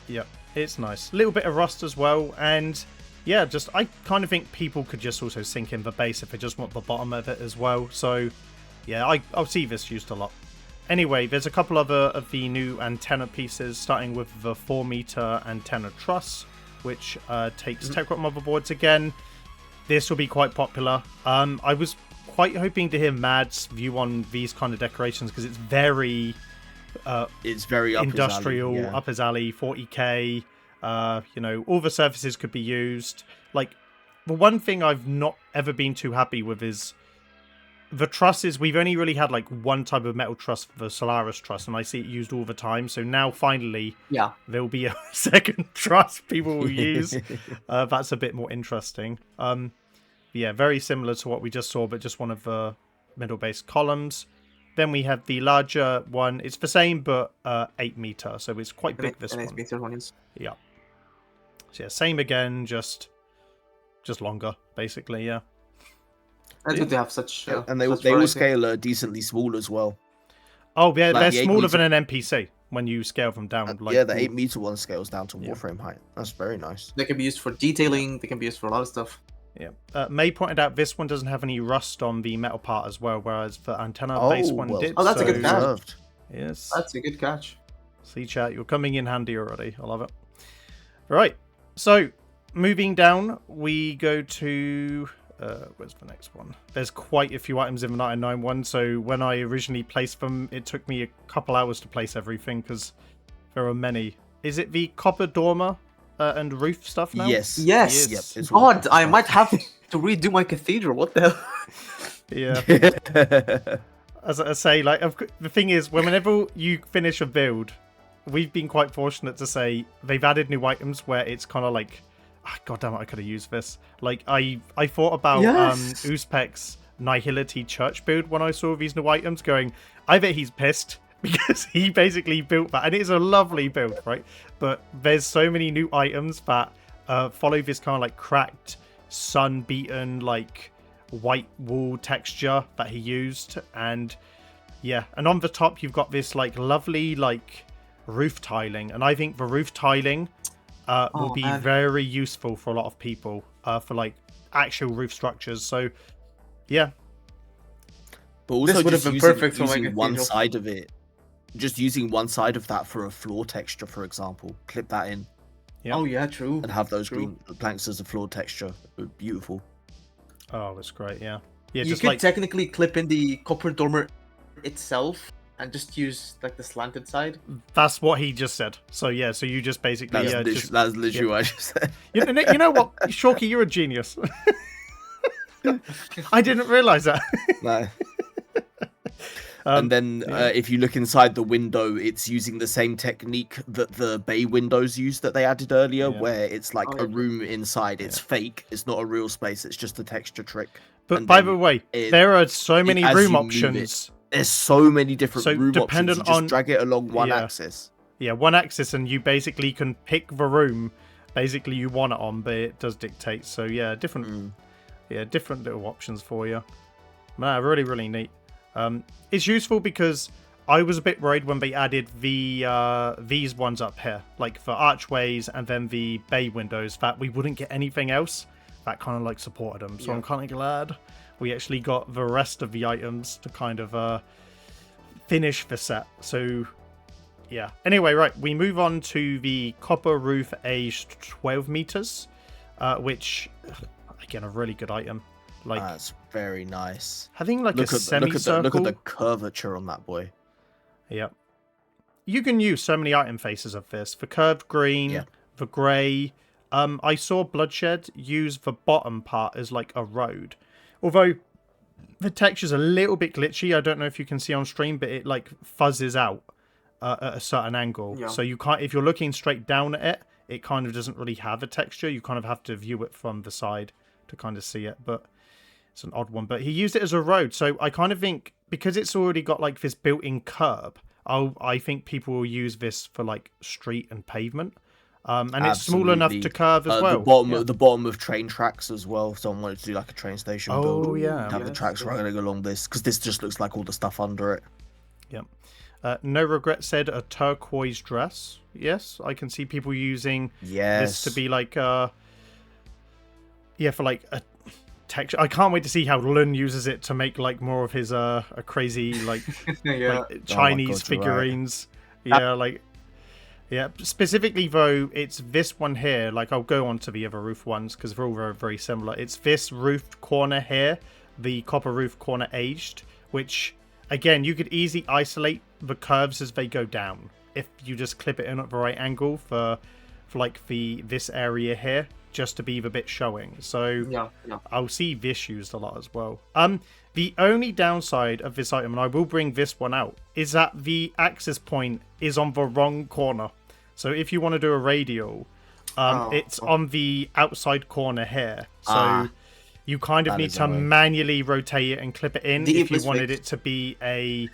Yeah, it's nice. A little bit of rust as well, and yeah, just I kind of think people could just also sink in the base if they just want the bottom of it as well. So yeah, I'll see this used a lot. Anyway, there's a couple other of the new antenna pieces, starting with the 4-meter antenna truss, which takes Techrock motherboards again. This will be quite popular. I was quite hoping to hear Mad's view on these kind of decorations, because it's very industrial, up his alley, 40k. You know, all the surfaces could be used. Like, the one thing I've not ever been too happy with is the trusses. We've only really had like one type of metal truss, the Solaris truss, and I see it used all the time. So now finally, there'll be a second truss people will use. That's a bit more interesting. Yeah, very similar to what we just saw, but just one of the middle base columns. Then we have the larger one. It's the same, but 8-meter, so it's quite big. This one. 8-meter one is. Yeah. So yeah, same again, just longer, basically. Yeah. It's good to have such. And they all scale decently small as well. Oh yeah, like they're smaller than an NPC when you scale them down. Like, yeah, the 8-meter one scales down to Warframe height. That's very nice. They can be used for detailing. They can be used for a lot of stuff. Yeah. May pointed out this one doesn't have any rust on the metal part as well, whereas the antenna base one did. Oh, that's a good catch. Yes. That's a good catch. See, chat, you're coming in handy already. I love it. Right. So, moving down, we go to... where's the next one? There's quite a few items in the 99 one, so when I originally placed them, it took me a couple hours to place everything, because there are many. Is it the copper dormer and roof stuff now? Yes. Yep, God, I might have to redo my cathedral. What the hell? Yeah. As I say, like, the thing is, whenever you finish a build, we've been quite fortunate to say they've added new items where it's kind of like, God damn it, I could have used this. Like, I thought about Uzpek's Nihility Church build when I saw these new items, going, I bet he's pissed, because he basically built that, and it is a lovely build, right? But there's so many new items that follow this kind of like cracked, sun-beaten, like white wall texture that he used, and yeah, and on the top you've got this like lovely like roof tiling, and I think the roof tiling will be very useful for a lot of people for like actual roof structures. So yeah, but also this would have been perfect for using one side of it. Just using one side of that for a floor texture, for example. Clip that in. Yep. Oh yeah, true. And have those green planks as a floor texture. Beautiful. Oh, that's great. Yeah. Yeah. You just could technically clip in the copper dormer itself and just use like the slanted side. That's what he just said. So yeah, so you just basically that's literally what I just said. You know what, Shawki, you're a genius. I didn't realize that. No. And then if you look inside the window, it's using the same technique that the bay windows used that they added earlier, where it's like a room inside. It's fake. It's not a real space. It's just a texture trick. But by the way, there are so many room options. There's so many different room options. You just drag it along one axis. Yeah, one axis, and you basically can pick the room basically you want it on, but it does dictate. So yeah, different little options for you. Man, really, really neat. It's useful because I was a bit worried when they added the these ones up here, like for archways and then the bay windows, that we wouldn't get anything else that kind of like supported them. So I'm kind of glad we actually got the rest of the items to kind of finish the set. So yeah. Anyway, right, we move on to the copper roof aged 12 meters, which again a really good item. Like, that's very nice. Having like a semicircle. Look at the curvature on that boy. Yeah. you can use so many item faces of this. The curved green, the grey. I saw Bloodshed use the bottom part as like a road. Although the texture's a little bit glitchy. I don't know if you can see on stream, but it like fuzzes out at a certain angle. Yeah. So you can't, if you're looking straight down at it, it kind of doesn't really have a texture. You kind of have to view it from the side to kind of see it. But it's an odd one. But he used it as a road. So I kind of think because it's already got like this built-in curb, I think people will use this for like street and pavement. And it's small enough to curve as well. The bottom of train tracks as well. If someone wanted to do like a train station build. Oh, yeah. Have the tracks running along this, because this just looks like all the stuff under it. Yep. No Regret said a turquoise dress. Yes, I can see people using this to be like, for like a texture. I can't wait to see how Lun uses it to make like more of his a crazy like, like Chinese figurines. Right. Yeah, specifically though, it's this one here. Like, I'll go on to the other roof ones because they're all very, very similar. It's this roof corner here, the copper roof corner aged, which, again, you could easily isolate the curves as they go down if you just clip it in at the right angle for like this area here, just to be the bit showing. So I'll see this used a lot as well. The only downside of this item, and I will bring this one out, is that the access point is on the wrong corner. So if you want to do a radial, it's on the outside corner here. So you kind of need to manually rotate it and clip it in if you wanted it to be a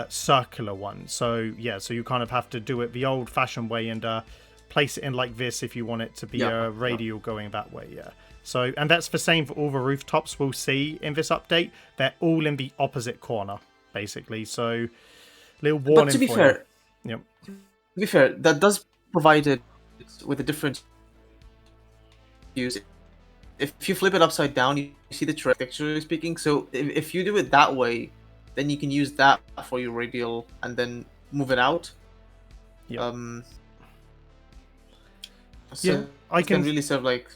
circular one. So so you kind of have to do it the old-fashioned way and place it in like this if you want it to be a radial going that way. So, and that's the same for all the rooftops we'll see in this update. They're all in the opposite corner, basically. So, little warning. But to be fair, to be fair, that does provide it with a different use. If you flip it upside down, you see the texturally speaking. So if you do it that way, then you can use that for your radial and then move it out. So I can really serve like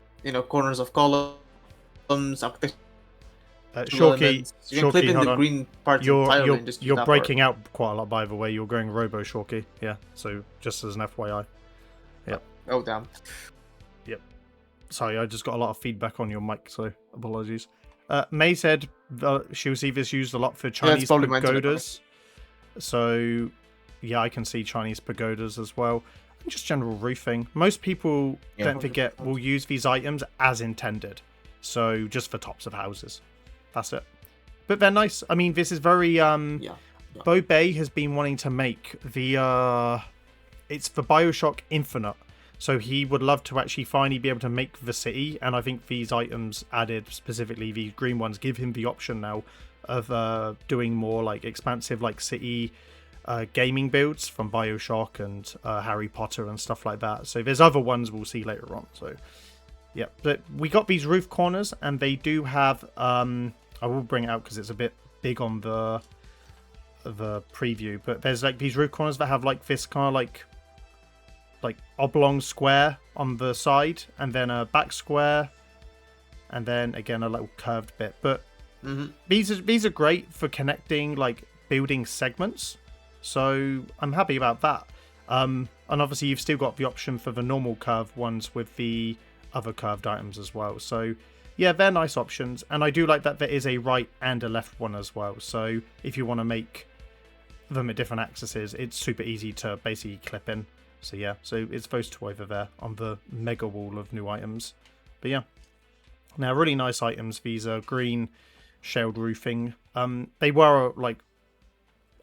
corners of columns, architecture. Shawki, you can clip in the green parts entirely and just you're breaking out quite a lot, by the way. You're going robo Shawki. Yeah, so just as an FYI. Yep. Oh, damn. Yep. Sorry, I just got a lot of feedback on your mic, so apologies. May said she'll see this used a lot for Chinese pagodas. So, yeah, I can see Chinese pagodas as well. And just general roofing. Most people, don't forget, will use these items as intended. So, just for tops of houses. That's it. But they're nice. I mean, this is very Bo Bay has been wanting to make the it's the BioShock Infinite. So he would love to actually finally be able to make the city, and I think these items added, specifically these green ones, give him the option now of doing more like expansive like city gaming builds from BioShock and Harry Potter and stuff like that. So there's other ones we'll see later on. So yeah, but we got these roof corners, and they do have I will bring it out because it's a bit big on the preview, but there's like these roof corners that have like this kind of like oblong square on the side, and then a back square, and then again a little curved bit. But these are great for connecting like building segments, so I'm happy about that. And obviously you've still got the option for the normal curved ones with the other curved items as well. So yeah, they're nice options, and I do like that there is a right and a left one as well. So if you want to make them at different axes, it's super easy to basically clip in. So yeah, so it's those two over there on the mega wall of new items. But yeah, now really nice items. These are green shelled roofing. They were like,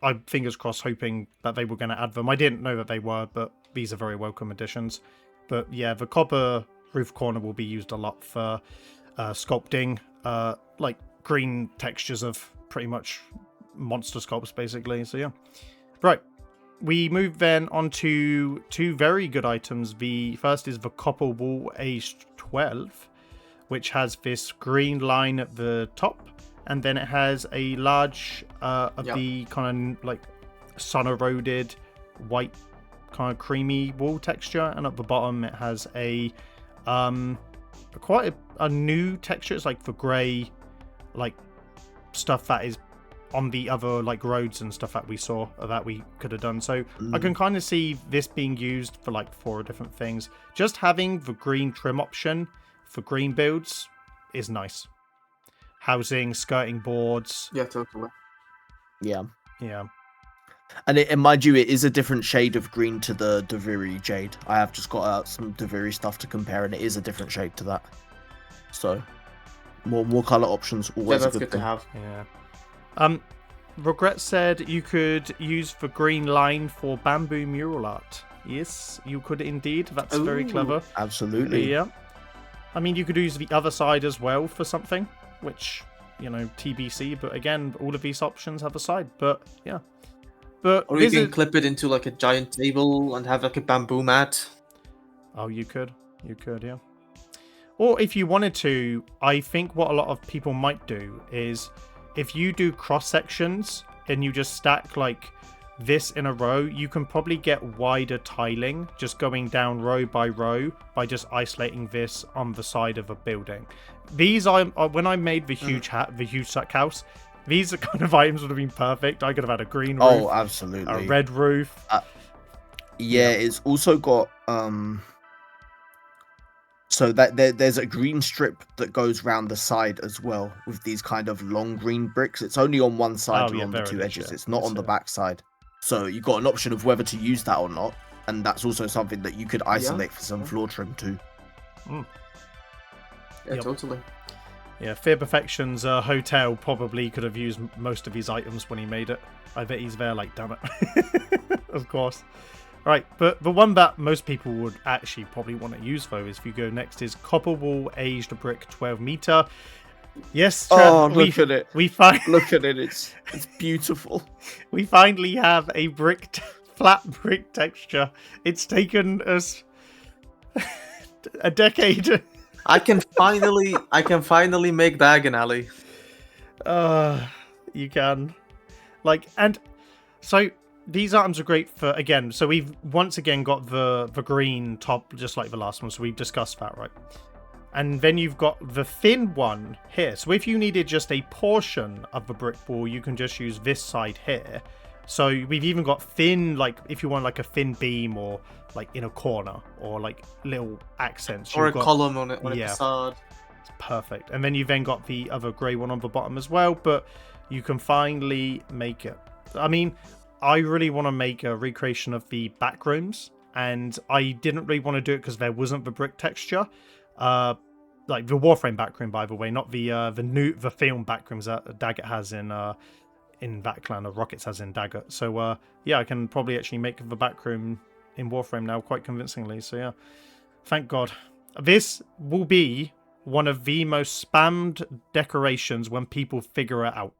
I'm fingers crossed hoping that they were going to add them. I didn't know that they were, but these are very welcome additions. But yeah, the copper roof corner will be used a lot for sculpting like green textures of pretty much monster sculpts basically. So yeah, right, we move then on to two very good items. The first is the copper wall aged 12, which has this green line at the top, and then it has a large the kind of like sun eroded white kind of creamy wall texture, and at the bottom it has a quite a new texture. It's like the grey like stuff that is on the other like roads and stuff that we saw that we could have done. So I can kind of see this being used for like 4 different things. Just having the green trim option for green builds is nice. Housing, skirting boards. Yeah, totally. Yeah. And mind you, it is a different shade of green to the Deviri Jade. I have just got out some Deviri stuff to compare, and it is a different shade to that. So, more color options always that's a good to thing. have. Yeah. Regret said you could use the green line for bamboo mural art. Yes, you could indeed. That's very clever. Absolutely. Yeah. I mean, you could use the other side as well for something, which, you know, TBC. But again, all of these options have a side. But yeah. But or you can clip it into like a giant table and have like a bamboo mat. Oh, you could, yeah. Or if you wanted to, I think what a lot of people might do is if you do cross sections and you just stack like this in a row, you can probably get wider tiling just going down row by row by just isolating this on the side of a building. These when I made the huge stack house, these are kind of items would have been perfect. I could have had a green roof. Oh, absolutely. A red roof. Yeah, it's also got so that there's a green strip that goes round the side as well with these kind of long green bricks. It's only on one side along the 2 edges. It's not on the back side. So you've got an option of whether to use that or not, and that's also something that you could isolate for some floor trim too. Yeah, totally. Yeah, Fear Perfection's hotel probably could have used most of his items when he made it. I bet he's there like, damn it. Of course. Right, but the one that most people would actually probably want to use, though, is if you go next, is Copper Wall Aged Brick 12 meter. Yes, Trev, look at it. Look at it. It's beautiful. We finally have a flat brick texture. It's taken us a decade. I can finally make diagonally. You can. Like, and so these items are great for, again, so we've once again got the green top, just like the last one, so we've discussed that, right? And then you've got the thin one here. So if you needed just a portion of the brick wall, you can just use this side here. So we've even got thin, like, if you want like a thin beam or like in a corner or like little accents. Or a column on a facade. It's perfect. And then you've then got the other grey one on the bottom as well, but you can finally make it. I mean, I really want to make a recreation of the back rooms, and I didn't really want to do it because there wasn't the brick texture. Like the Warframe backroom, by the way, not the film backrooms that Daggett has in Vatclan, or Rockets has in Daggett. So yeah, I can probably actually make the backroom in Warframe now quite convincingly. So yeah, thank God. This will be one of the most spammed decorations when people figure it out.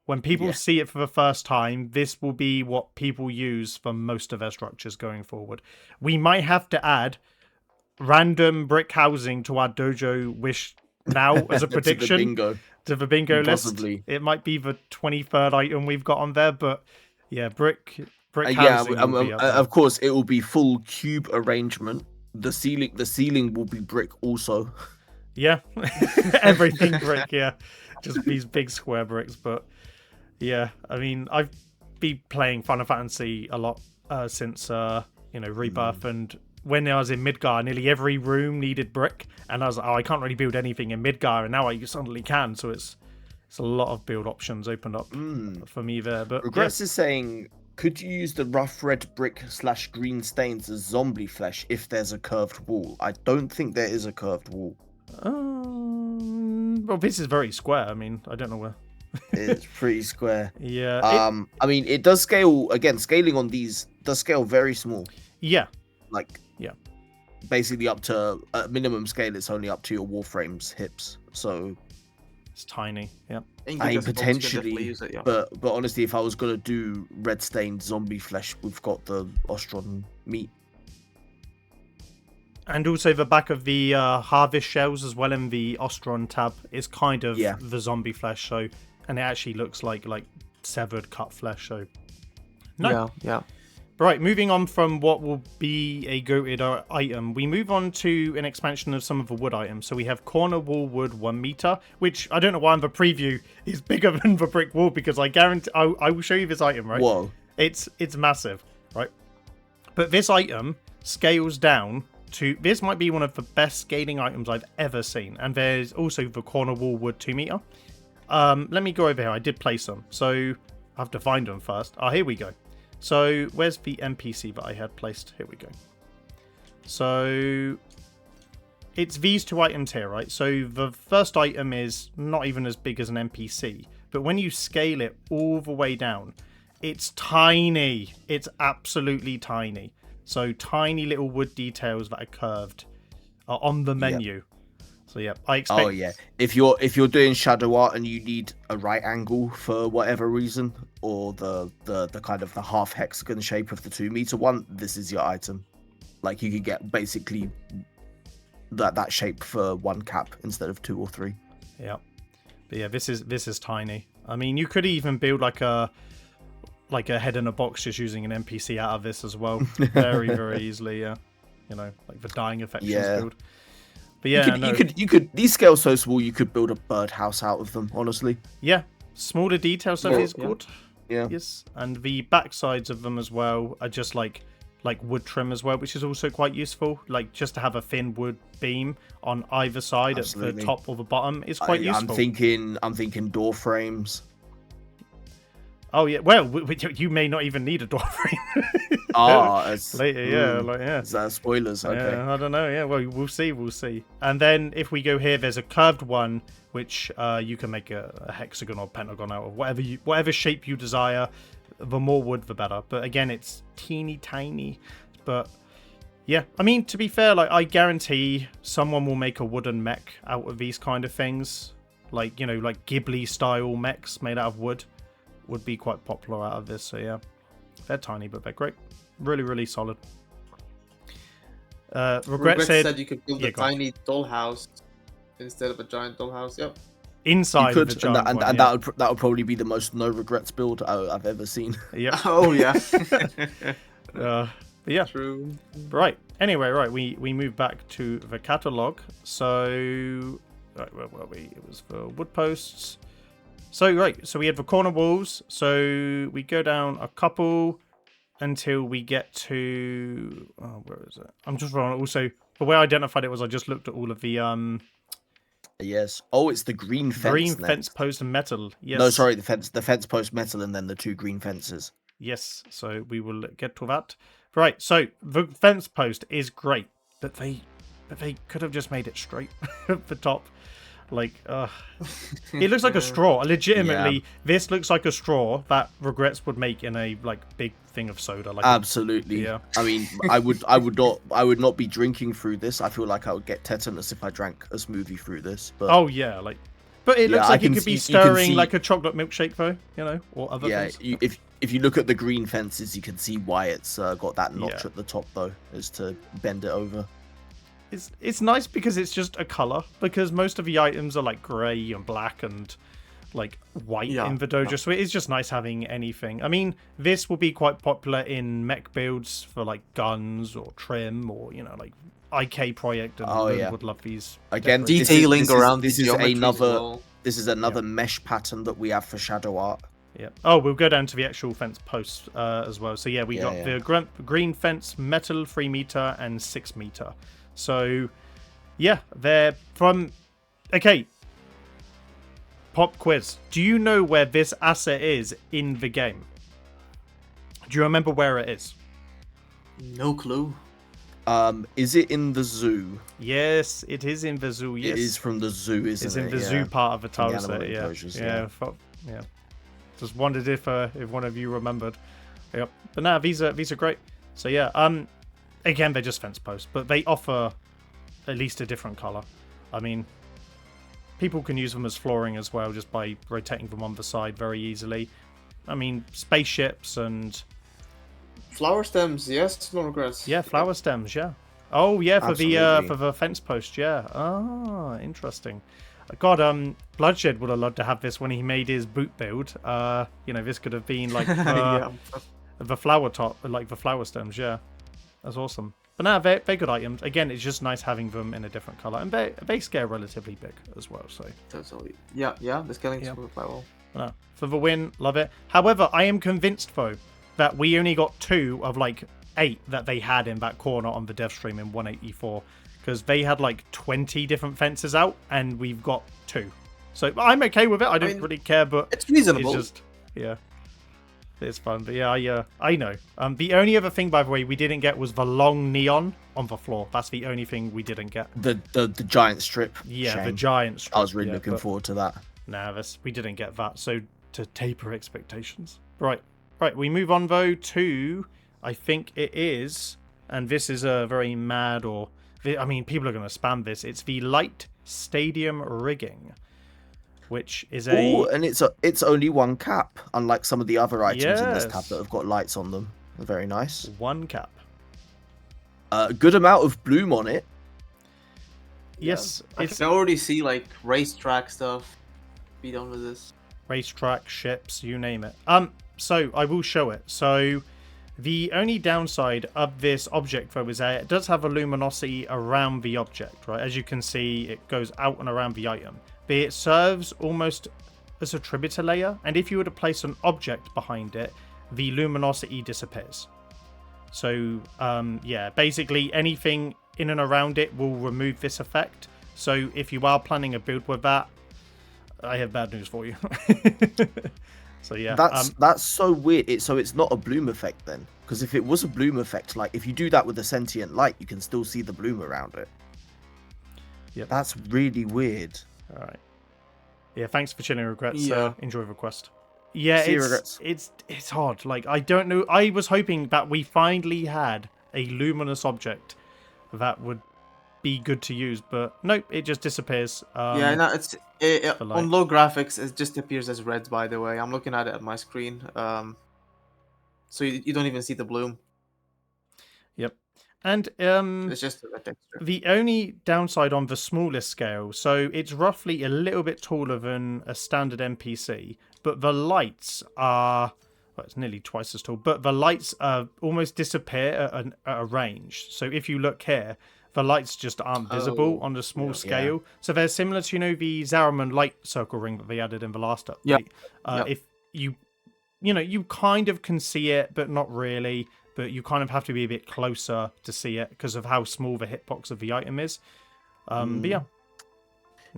When people see it for the first time, this will be what people use for most of their structures going forward. We might have to add random brick housing to our dojo wish now as a prediction to the bingo Possibly. list. It might be the 23rd item we've got on there, but yeah, brick housing. Of course, it will be full cube arrangement. The ceiling will be brick also. Yeah, everything brick. Yeah, just these big square bricks. But yeah, I mean, I've been playing Final Fantasy a lot since Rebirth, and when I was in Midgar, nearly every room needed brick, and I was like, I can't really build anything in Midgar, and now I suddenly can. So it's a lot of build options opened up for me there. But Regrets is saying, could you use the rough red brick / green stains as zombie flesh if there's a curved wall? I don't think there is a curved wall. Well, this is very square. I mean, I don't know where. It's pretty square. Yeah. I mean, it does scale, again, scaling on these does scale very small. Yeah. Basically up to, at minimum scale, it's only up to your Warframe's hips. So it's tiny. Yeah. I mean, potentially, but honestly, if I was going to do red stained zombie flesh, we've got the Ostron meat. And also the back of the harvest shells as well in the Ostron tab is kind of the zombie flesh. So, and it actually looks like severed cut flesh. So, no. Yeah. Right, moving on from what will be a goated item, we move on to an expansion of some of the wood items. So we have corner wall wood 1 meter, which I don't know why in the preview is bigger than the brick wall, because I guarantee I will show you this item, right? Whoa. It's massive, right? But this item scales down to, this might be one of the best scaling items I've ever seen. And there's also the corner wall wood 2 meter. Let me go over here. I did place them, so I have to find them first. Oh, here we go. So where's the NPC that I had placed? Here we go. So it's these 2 items here, right? So the first item is not even as big as an NPC, but when you scale it all the way down, it's tiny. It's absolutely tiny. So tiny little wood details that are curved are on the menu. Yep. So yeah, I expect. Oh yeah, if you're doing shadow art and you need a right angle for whatever reason, or the kind of the half hexagon shape of the 2 meter one, this is your item. Like you could get basically that shape for 1 cap instead of 2 or 3. Yeah, but yeah, this is tiny. I mean, you could even build like a head in a box just using an NPC out of this as well, very easily. Yeah, you know, like the dying affections build. But yeah, you could these scale so small you could build a birdhouse out of them, honestly. Yeah, smaller detail stuff is good. Yeah. Yes, and the back sides of them as well are just like wood trim as well, which is also quite useful. Like just to have a thin wood beam on either side at the top or the bottom is quite useful. I'm thinking door frames. Oh yeah, well, you may not even need a door frame. Later, yeah. Is that spoilers? Okay. Yeah, I don't know. Yeah, well, we'll see. And then if we go here, there's a curved one, which you can make a hexagon or pentagon out of whatever shape you desire. The more wood, the better. But again, it's teeny tiny. But yeah, I mean, to be fair, like I guarantee someone will make a wooden mech out of these kind of things, like like Ghibli style mechs made out of wood. Would be quite popular out of this, so yeah, they're tiny but they're great, really solid. Regret said you could build a tiny dollhouse instead of a giant dollhouse. Yep, inside of the giant one, and that would probably be the most no regrets build I've ever seen. Yeah. Oh yeah. But yeah. True. Right. Anyway, right, we move back to the catalog. So right, where were we? It was for wood posts. So we had the corner walls. So we go down a couple until we get to where is it? I'm just wrong. Also, the way I identified it was I just looked at all of the Yes. Oh, it's the green fence. Green fence post and metal. Yes. No, sorry, the fence post metal and then the 2 green fences. Yes. So we will get to that. Right. So the fence post is great, but they could have just made it straight at the top. Like, it looks like a straw. Legitimately, this looks like a straw that Regrets would make in a big thing of soda. Like absolutely. Yeah. I mean, I would not be drinking through this. I feel like I would get tetanus if I drank a smoothie through this. But oh yeah, but it looks like it could be stirring like a chocolate milkshake though, or other things. Yeah, if you look at the green fences, you can see why it's got that notch at the top though, is to bend it over. It's nice because it's just a color, because most of the items are like grey and black and like white in the dojo, so it is just nice having anything. I mean, this will be quite popular in mech builds for like guns or trim or like IK Project and would love these. Again, detailing around this is another mesh pattern that we have for shadow art. Yeah. Oh, we'll go down to the actual fence posts as well. So yeah, we got the green fence, metal 3 meter and 6 meter. So, yeah, they're from... Okay, pop quiz. Do you know where this asset is in the game? Do you remember where it is? No clue. Is it in the zoo? Yes, it is in the zoo, yes. It is from the zoo, isn't it? It's in the zoo part of the tile set, yeah. Just wondered if one of you remembered. Yep. But no, these are great. So, yeah, again, they're just fence posts, but they offer at least a different color. I mean, people can use them as flooring as well, just by rotating them on the side very easily. I mean, spaceships and... Flower stems, yes, no regrets. Yeah, flower stems, yeah. Oh, yeah, for the fence post, yeah. Ah, interesting. God, Bloodshed would have loved to have this when he made his boot build. This could have been like... The flower top, like the flower stems, yeah. That's awesome. But no, they're good items. Again, it's just nice having them in a different color. And they scale relatively big as well, so. Totally. Yeah, the scaling is quite well. No, for the win, love it. However, I am convinced, though, that we only got 2 of, like, 8 that they had in that corner on the dev stream in 184. Because they had, like, 20 different fences out, and we've got 2. So I'm okay with it. I don't really care, but it's reasonable. It's just, yeah. It's fun, but yeah, I know. The only other thing, by the way, we didn't get was the long neon on the floor. That's the only thing we didn't get. The giant strip. Yeah, Shame. the giant strip. I was really looking forward to that. Nah, we didn't get that. So to taper expectations. Right. We move on though to, I think it is, and this is a very mad or, I mean, people are going to spam this. It's the light stadium rigging. Which is and it's only 1 cap, unlike some of the other items in this tab that have got lights on them. Very nice. 1 cap. A good amount of bloom on it. Yes, I can already see like racetrack stuff. Be done with this. Racetrack, ships, you name it. So I will show it. So the only downside of this object though is that it does have a luminosity around the object, right? As you can see, it goes out and around the item. But it serves almost as a tribute layer, and if you were to place an object behind it, the luminosity disappears. So, yeah, basically anything in and around it will remove this effect. So if you are planning a build with that, I have bad news for you. So yeah, that's so weird. So it's not a bloom effect then, because if it was a bloom effect, like if you do that with a sentient light, you can still see the bloom around it. Yep. That's really weird. All right. Yeah, thanks for chilling regrets. Yeah. Enjoy the quest. Yeah, regrets. It's hard. Like, I don't know. I was hoping that we finally had a luminous object that would be good to use, but nope, it just disappears. Yeah, no, on low graphics, it just appears as red. By the way, I'm looking at it on my screen. So you don't even see the bloom. Yep. And it's just a texture. The only downside on the smallest scale, so it's roughly a little bit taller than a standard NPC, but the lights are, well, it's nearly twice as tall, but the lights almost disappear at a range. So if you look here, the lights just aren't visible on the small scale. Yeah. So they're similar to, the Zaraman light circle ring that they added in the last update. If you kind of can see it, but not really. But you kind of have to be a bit closer to see it because of how small the hitbox of the item is. But yeah.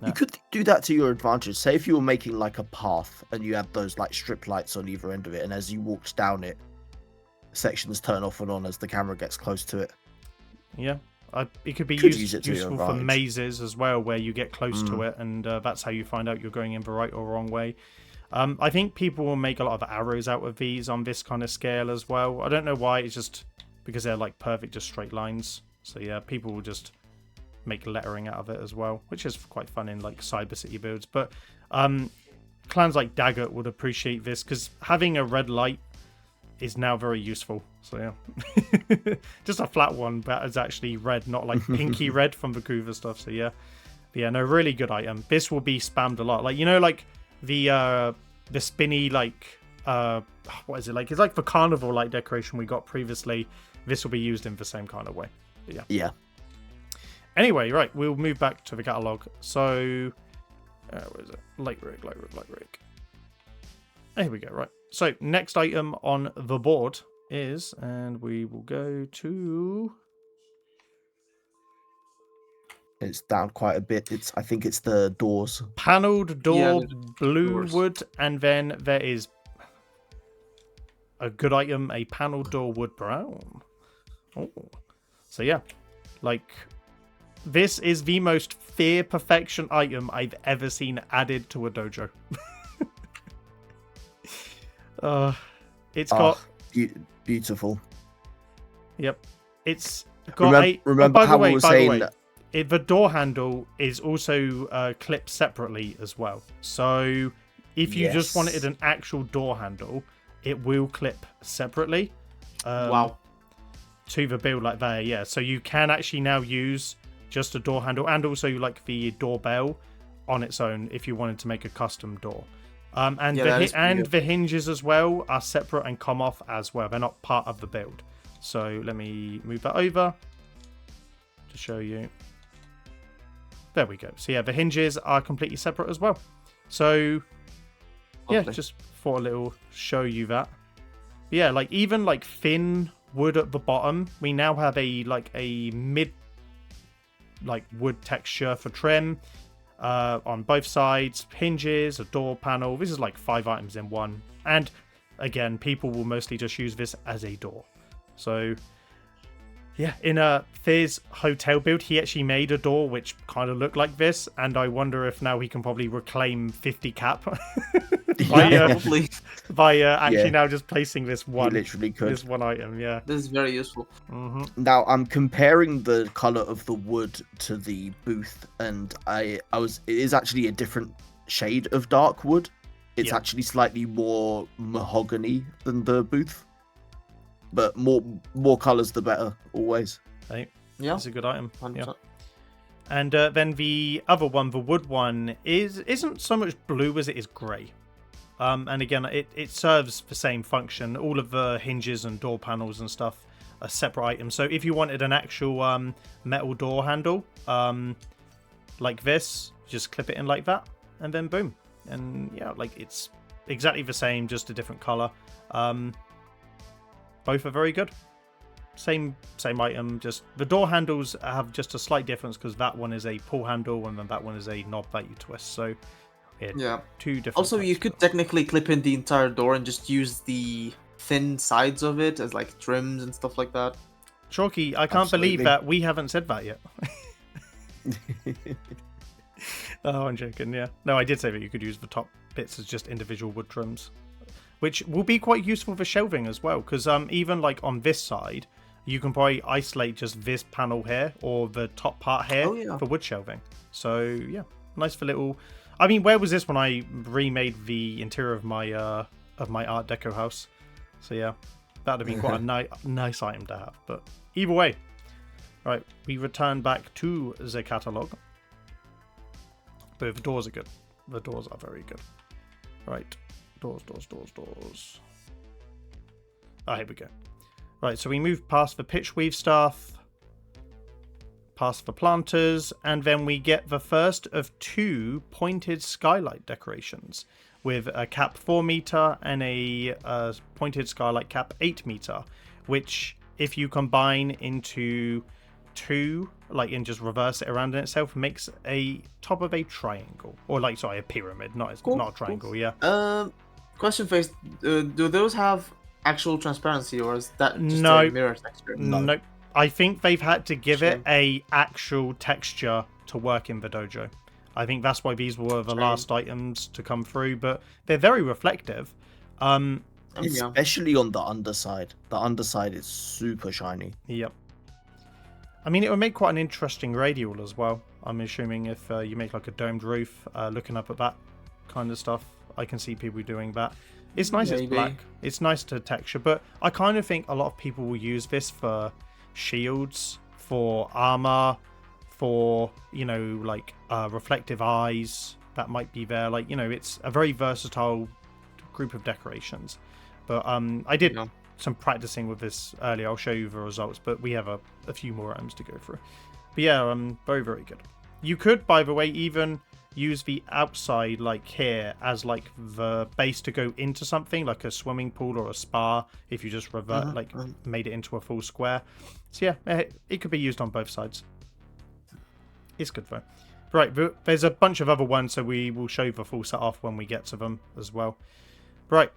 No. You could do that to your advantage. Say if you were making like a path and you had those like strip lights on either end of it, and as you walked down it, sections turn off and on as the camera gets close to it. Yeah. It could be useful for mazes as well, where you get close to it, and that's how you find out you're going in the right or wrong way. I think people will make a lot of arrows out of these on this kind of scale as well. I don't know why, it's just because they're like perfect, just straight lines. So yeah, people will just make lettering out of it as well, which is quite fun in like Cyber City builds. But clans like Daggett would appreciate this because having a red light is now very useful. So yeah, just a flat one that is actually red, not like pinky red from the Vancouver stuff. So yeah, no, really good item. This will be spammed a lot. Like, like the spinny, like what is it like? It's like the carnival light decoration we got previously. This will be used in the same kind of way. But yeah. Anyway, right, we'll move back to the catalog. So where is it? Light rig. Here we go. Right. So next item on the board is, and we will go to. It's down quite a bit. I think it's the doors. Paneled door, blue wood, and then there is a good item, a paneled door wood brown. Oh, so yeah, like this is the most fear perfection item I've ever seen added to a dojo. It's got beautiful. Yep, it's got remember how we were saying that. The door handle is also clipped separately as well. So if you just wanted an actual door handle, it will clip separately. Wow. To the build like that, yeah. So you can actually now use just a door handle and also like the doorbell on its own if you wanted to make a custom door. And the hinges as well are separate and come off as well. They're not part of the build. So let me move that over to show you. There we go. So yeah, the hinges are completely separate as well. So yeah, just for a little show you that. Yeah, like even like thin wood at the bottom, we now have a mid wood texture for trim on both sides, hinges, a door panel. This is like 5 items in one. And again, people will mostly just use this as a door. So yeah, in Fear's hotel build, he actually made a door which kind of looked like this, and I wonder if now he can probably reclaim 50 cap by actually now just placing this one. He literally could. This one item, yeah. This is very useful. Now I'm comparing the color of the wood to the booth, and it is actually a different shade of dark wood. It's actually slightly more mahogany than the booth. But more colours the better, always. Right. Yeah, it's a good item. 100%. Yeah. And then the other one, the wood one, isn't so much blue as it is grey. And again, it serves the same function. All of the hinges and door panels and stuff are separate items. So if you wanted an actual metal door handle, like this, just clip it in like that, and then boom. And yeah, like it's exactly the same, just a different colour. Both are very good. Same item, just the door handles have just a slight difference because that one is a pull handle and then that one is a knob that you twist. So yeah, two different. Also, you could technically clip in the entire door and just use the thin sides of it as like trims and stuff like that. Shawki, I can't believe that we haven't said that yet. Oh, I'm joking. Yeah, no, I did say that you could use the top bits as just individual wood trims, which will be quite useful for shelving as well, because even like on this side, you can probably isolate just this panel here or the top part here for wood shelving. So yeah, nice for little. I mean, where was this when I remade the interior of my Art Deco house? So yeah, that'd have been quite a nice item to have. But either way, right, we return back to the catalog. But the doors are good. The doors are very good. Right. Doors. Ah, here we go. Right, so we move past the pitchweave stuff, past the planters, and then we get the first of 2 pointed skylight decorations with a cap 4 meter and a pointed skylight cap 8 meter, which if you combine into 2, like, and just reverse it around in itself, makes a top of a triangle, or like, sorry, a pyramid, not a triangle. Yeah. Question first, do those have actual transparency, or is that just a mirror texture? No. I think they've had to give it a actual texture to work in the dojo. I think that's why these were the last items to come through, but they're very reflective. Especially on the underside. The underside is super shiny. Yep. I mean, it would make quite an interesting radial as well. I'm assuming if you make like a domed roof, looking up at that kind of stuff, I can see people doing that. It's nice. Maybe. It's black. It's nice to texture, but I kind of think a lot of people will use this for shields, for armor, for, you know, like reflective eyes that might be there. Like, you know, it's a very versatile group of decorations. But I did some practicing with this earlier. I'll show you the results, but we have a few more items to go through. But yeah, very, very good. You could, by the way, even use the outside, like here, as like the base to go into something, like a swimming pool or a spa, if you just made it into a full square. So yeah, it could be used on both sides. It's good though. Right, there's a bunch of other ones, so we will show you the full set off when we get to them as well. Right,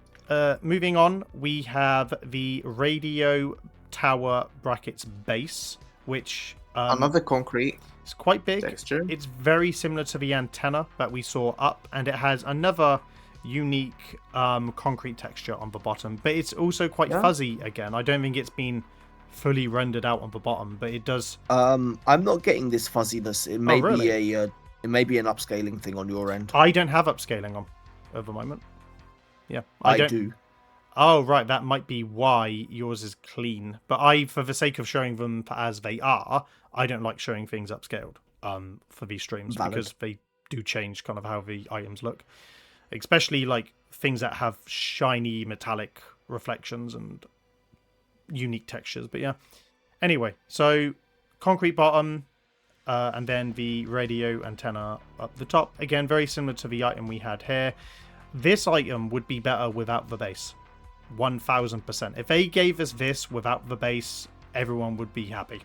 moving on, we have the radio tower brackets base, which another concrete. It's quite big. Texture. It's very similar to the antenna that we saw up, and it has another unique concrete texture on the bottom, but it's also quite fuzzy again. I don't think it's been fully rendered out on the bottom, but it does. I'm not getting this fuzziness. It may be it may be an upscaling thing on your end. I don't have upscaling on at the moment. Yeah, I do. Oh, right. That might be why yours is clean. But for the sake of showing them as they are, I don't like showing things upscaled for these streams because they do change kind of how the items look. especially like things that have shiny metallic reflections and unique textures. But yeah, anyway, so concrete bottom, and then the radio antenna up the top. Again, very similar to the item we had here. This item would be better without the base, 1000%. If they gave us this without the base, everyone would be happy.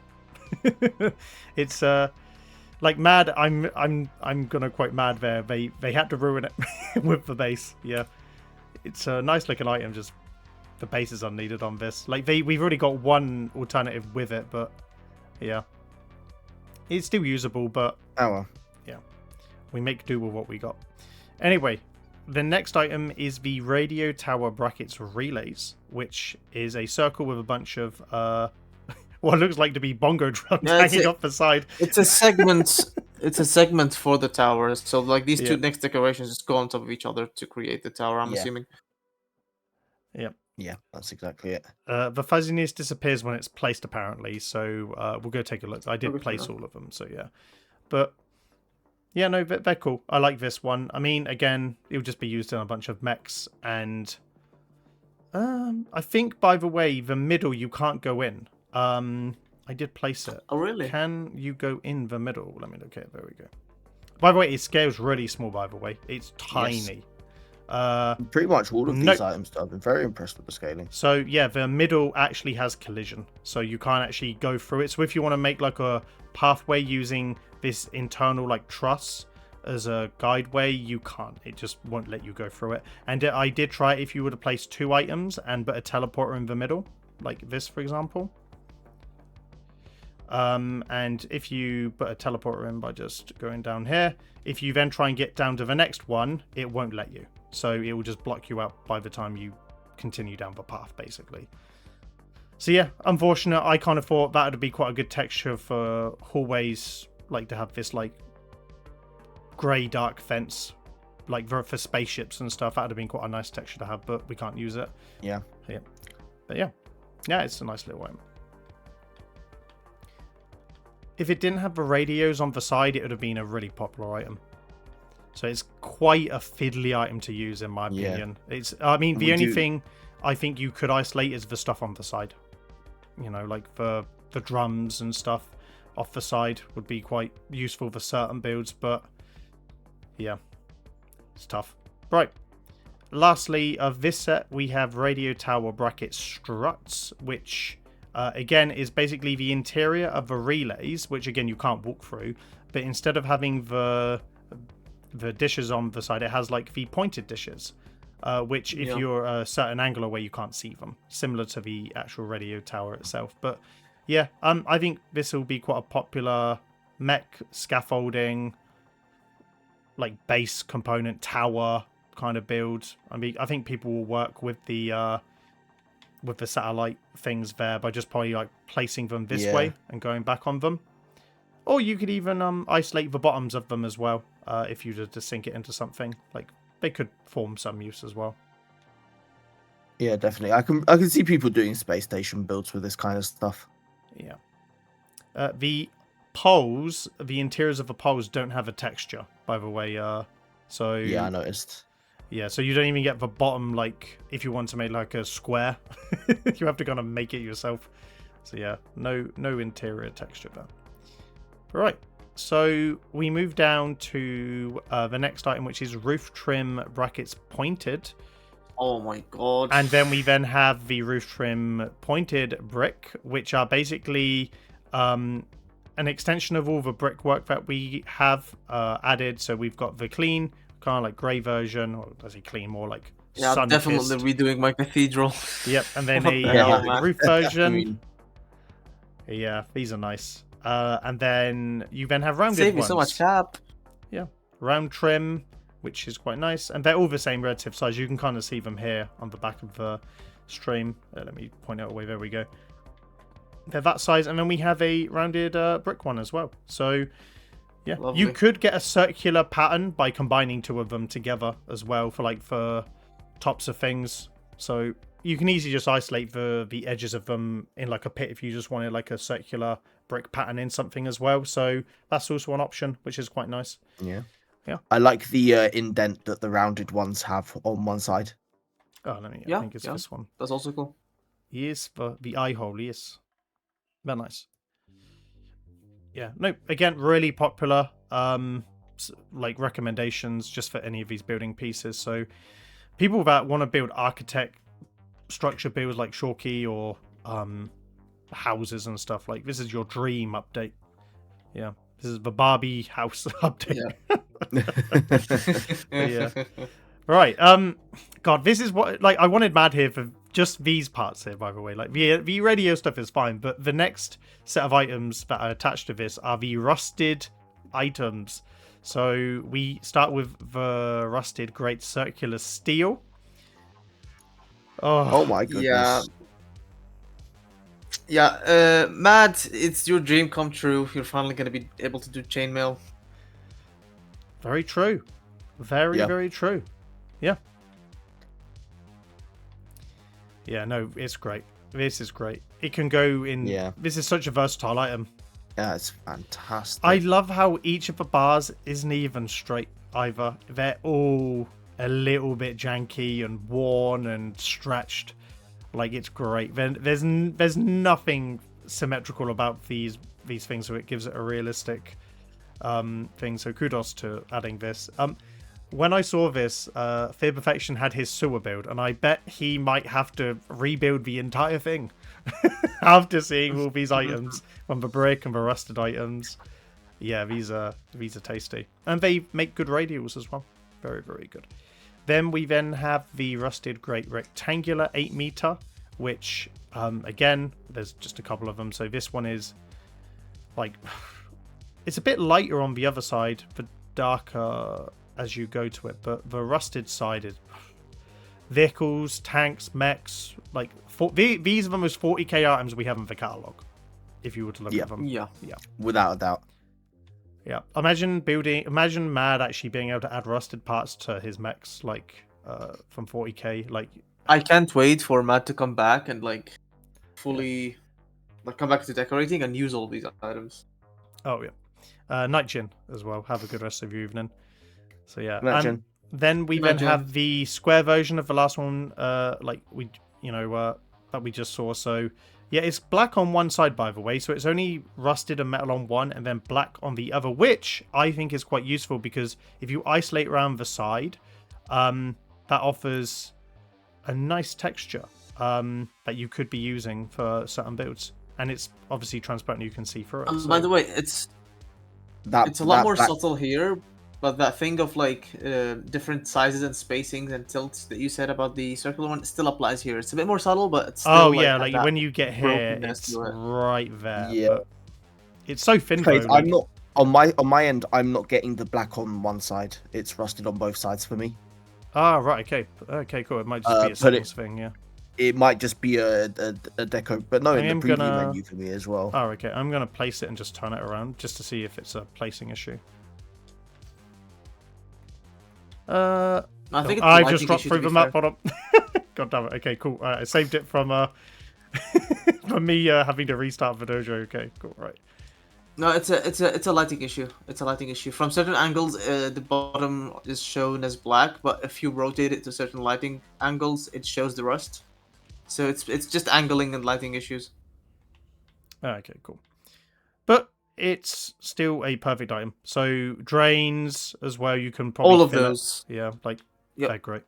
It's like mad. I'm gonna quote mad there. They had to ruin it with the base. Yeah, it's a nice looking item. Just the base is unneeded on this. Like we've already got one alternative with it, but yeah, it's still usable. But well. Yeah, we make do with what we got. Anyway, the next item is the radio tower brackets relays, which is a circle with a bunch of what looks like to be bongo drums hanging off the side. It's a segment. It's a segment for the towers. So like these two next decorations just go on top of each other to create the tower. I'm assuming. Yep. Yeah, that's exactly it. The fuzziness disappears when it's placed, apparently. So we'll go take a look. I did place all of them, so yeah. But yeah, no, they're cool. I like this one. I mean, again, it'll just be used in a bunch of mechs, and I think, by the way, the middle you can't go in. I did place it. Oh, really? Can you go in the middle? Let me look at it. There we go. By the way, it scales really small, by the way. It's tiny. Yes. Pretty much all of these items, I've been very impressed with the scaling. So, yeah, the middle actually has collision. So you can't actually go through it. So if you want to make like a pathway using this internal like truss as a guideway, you can't. It just won't let you go through it. And I did try it if you were to place two items and put a teleporter in the middle, like this, for example. And if you put a teleporter in by just going down here, if you then try and get down to the next one, it won't let you. So it will just block you out by the time you continue down the path, basically. So yeah, unfortunate. I kind of thought that would be quite a good texture for hallways, like to have this like grey dark fence, like for spaceships and stuff. That would have been quite a nice texture to have, but we can't use it. Yeah. But yeah, it's a nice little item. If it didn't have the radios on the side, it would have been a really popular item. So it's quite a fiddly item to use, in my opinion. It's, I mean, the only thing I think you could isolate is the stuff on the side. You know, like the drums and stuff off the side would be quite useful for certain builds, but yeah, it's tough. Right. Lastly, of this set, we have radio tower bracket struts, which again is basically the interior of the relays, which again you can't walk through, but instead of having the dishes on the side, it has like the pointed dishes, which if you're a certain angle away, you can't see them, similar to the actual radio tower itself. But yeah, I think this will be quite a popular mech scaffolding, like base component tower kind of build. I mean, I think people will work with the satellite things there by just probably like placing them this way and going back on them. Or you could even isolate the bottoms of them as well, if you just sink it into something. Like they could form some use as well. Yeah, definitely. I can see people doing space station builds with this kind of stuff. Yeah. The poles, the interiors of the poles don't have a texture, by the way. So yeah, I noticed. Yeah, so you don't even get the bottom, like, if you want to make, like, a square. You have to kind of make it yourself. So, yeah, no interior texture there. Right, so we move down to the next item, which is roof trim brackets pointed. Oh, my God. And then we have the roof trim pointed brick, which are basically an extension of all the brickwork that we have added. So we've got the clean, kind of like grey version, or does he clean more like sun-kissed? Definitely redoing my cathedral. Yep, and then a roof version. Yeah, these are nice. And then you then have rounded Save ones. you so much cap. Yeah, round trim, which is quite nice, and they're all the same relative size. You can kind of see them here on the back of the stream. Let me point out away. There we go. They're that size, and then we have a rounded brick one as well. So yeah, lovely. You could get a circular pattern by combining two of them together as well for tops of things. So you can easily just isolate the edges of them in like a pit if you just wanted like a circular brick pattern in something as well. So that's also an option, which is quite nice. Yeah. I like the indent that the rounded ones have on one side. Oh, I think it's this one. That's also cool. Yes, the eye hole, yes. Very nice. Yeah, no, again, really popular. Like recommendations just for any of these building pieces. So people that want to build architect structure builds like Shawki or houses and stuff, like this is your dream update. Yeah, this is the Barbie house update. Yeah. Right. God, this is what I wanted Mad here for just these parts here, by the way. Like the radio stuff is fine, but the next set of items that are attached to this are the rusted items. So we start with the rusted great circular steel. Oh my goodness. Yeah, Mad, it's your dream come true. You're finally going to be able to do chainmail. Very true. Very true. Yeah. Yeah, no, it's great. This is great. It can go in... Yeah. This is such a versatile item. Yeah, it's fantastic. I love how each of the bars isn't even straight either. They're all a little bit janky and worn and stretched. Like, it's great. There's nothing symmetrical about these things, so it gives it a realistic thing. So kudos to adding this. When I saw this, Fear Perfection had his sewer build, and I bet he might have to rebuild the entire thing after seeing all these items, from the brick and the rusted items. Yeah, these are tasty, and they make good radials as well. Very, very good. Then we have the rusted great rectangular 8 meter, which again, there's just a couple of them. So this one is like, it's a bit lighter on the other side, but darker as you go to it, but the rusted side is vehicles, tanks, mechs, like these are the most 40k items we have in the catalog, if you were to look at them. Yeah, without a doubt. Yeah, imagine Mad actually being able to add rusted parts to his mechs, like from 40k. Like, I can't wait for Mad to come back and like fully like come back to decorating and use all these items. Oh yeah, Night Jin as well. Have a good rest of your evening. So yeah, Imagine. and then we have the square version of the last one, like we, that we just saw. So yeah, it's black on one side, by the way. So it's only rusted and metal on one, and then black on the other, which I think is quite useful because if you isolate around the side, that offers a nice texture that you could be using for certain builds, and it's obviously transparent. You can see through it. By the way, it's a lot more subtle here. But that thing of like different sizes and spacings and tilts that you said about the circular one still applies here. It's a bit more subtle, but it's still like when you get here, it's right there. Yeah, but it's so thin. Though, I'm not on my end. I'm not getting the black on one side. It's rusted on both sides for me. Ah, right. Okay, cool. It might just be a settings thing. Yeah. It might just be a deco, but no, in the preview menu for me as well. Oh, okay. I'm gonna place it and just turn it around just to see if it's a placing issue. I think I just dropped through the map. Hold on. God damn it. Okay, cool. I saved it from from me having to restart the dojo. Okay, cool. Right. No, it's a lighting issue. It's a lighting issue. From certain angles, the bottom is shown as black, but if you rotate it to certain lighting angles, it shows the rust. So it's just angling and lighting issues. Okay, cool. But it's still a perfect item. So drains as well. You can probably all of those. Yeah, like they're great.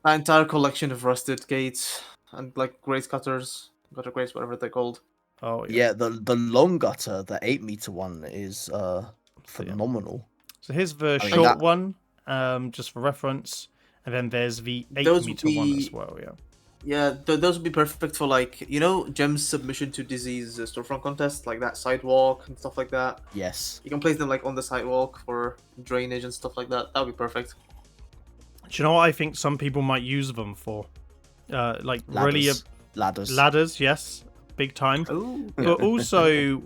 An entire collection of rusted gates and like grace cutters, gutter grates, whatever they're called. Oh yeah. The long gutter, the 8 meter one, is phenomenal. So here's the short one, just for reference, and then there's the 8 meter one as well. Yeah. Yeah, those would be perfect for like Gem's submission to disease storefront contest, like that sidewalk and stuff like that. Yes. You can place them like on the sidewalk for drainage and stuff like that. That would be perfect. Do you know what I think some people might use them for? Like ladders. Really ladders, yes, big time. Ooh. But also,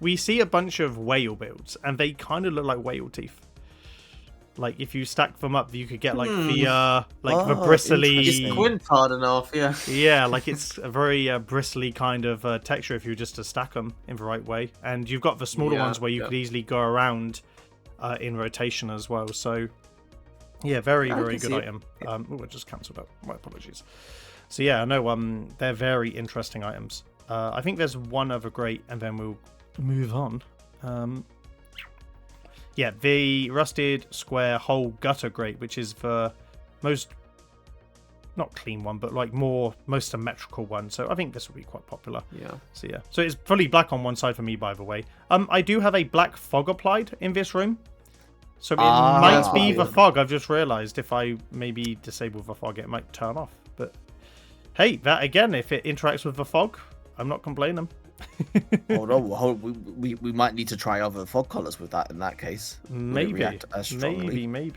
we see a bunch of whale builds, and they kind of look like whale teeth. Like if you stack them up, you could get like the bristly. Just squint hard enough, yeah. Yeah, like it's a very bristly kind of texture if you were just to stack them in the right way. And you've got the smaller ones where you could easily go around in rotation as well. So yeah, very good see it. item. I just cancelled out. My apologies. So yeah, no, they're very interesting items. I think there's one other great, and then we'll move on. Yeah, the rusted square hole gutter grate, which is the most, not clean one, but like most symmetrical one. So I think this will be quite popular. Yeah. So yeah, so it's fully black on one side for me, by the way. I do have a black fog applied in this room. So it might be the fog. I've just realized if I maybe disable the fog, it might turn off. But hey, that again, if it interacts with the fog, I'm not complaining. Hold on, we might need to try other fog colors with that in that case. Maybe,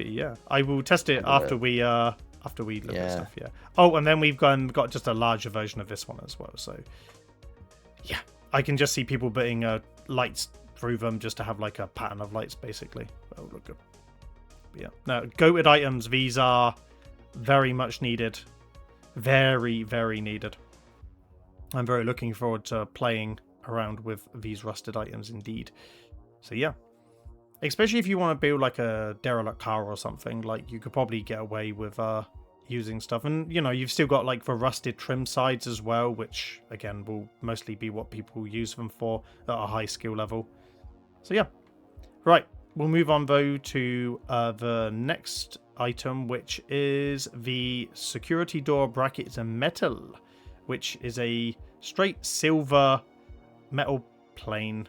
yeah. I will test it after we look at stuff. Yeah. Oh, and then we've got just a larger version of this one as well. So yeah, I can just see people putting lights through them just to have like a pattern of lights, basically. That would look good. But yeah. Now, goated items. These are very much needed. Very, very needed. I'm very looking forward to playing around with these rusted items indeed. So yeah. Especially if you want to build like a derelict car or something, like you could probably get away with using stuff. And you know, you've still got like the rusted trim sides as well, which again will mostly be what people use them for at a high skill level. So yeah. Right. We'll move on though to the next item, which is the security door brackets and metal, which is a straight silver metal plane,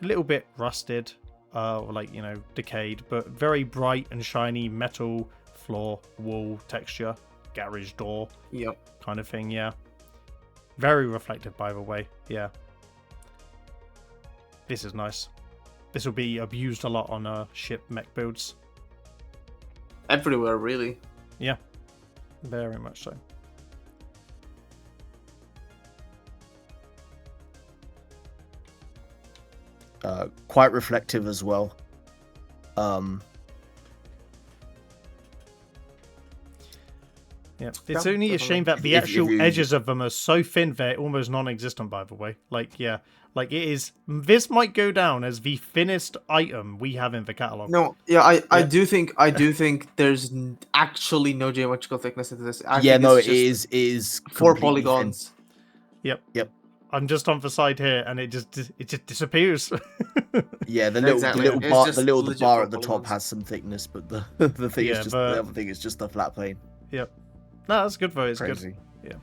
a little bit rusted, or like, you know, decayed, but very bright and shiny metal floor, wall texture, garage door, kind of thing. Yeah, very reflective, by the way. Yeah, this is nice. This will be abused a lot on ship mech builds. Everywhere, really. Yeah, very much so. Quite reflective as well. Yeah, it's only a shame that the actual edges of them are so thin they're almost non-existent, by the way. Like, yeah, like it is. This might go down as the thinnest item we have in the catalog. No, yeah, I do think there's actually no geometrical thickness into this. It is 4 polygons. Thin. Yep. I'm just on the side here, and it just disappears. Yeah, the little bar at the top has some thickness, but the other thing is just a flat plane. Yep. No, that's good though. It's Crazy. Good. Yeah.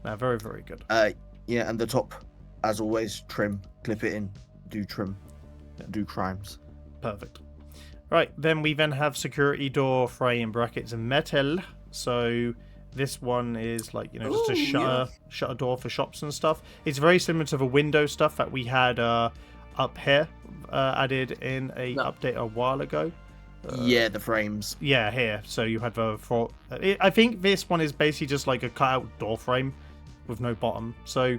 No, very, very good. Yeah, and the top, as always, trim, clip it in, do trim, do crimes. Perfect. Right, then we have security door frame brackets and metal. So this one is like, you know, just a shutter door for shops and stuff. It's very similar to the window stuff that we had up here, added in a update a while ago. The frames. Yeah, here. So you had I think this one is basically just like a cutout door frame with no bottom. So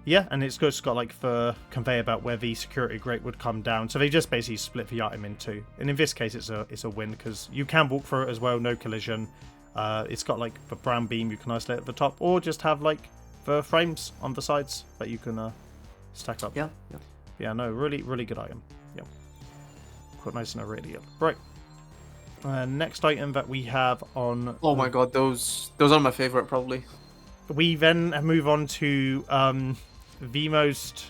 yeah, and it's just got like the conveyor belt where the security grate would come down. So they just basically split the item in two. And in this case, it's a win because you can walk through it as well, no collision. It's got like the brown beam you can isolate at the top, or just have like the frames on the sides that you can stack up. Yeah, no, really, really good item. Yeah, quite nice and irradiant. Right. Next item that we have on. Oh my god, those are my favorite probably. We then move on to the most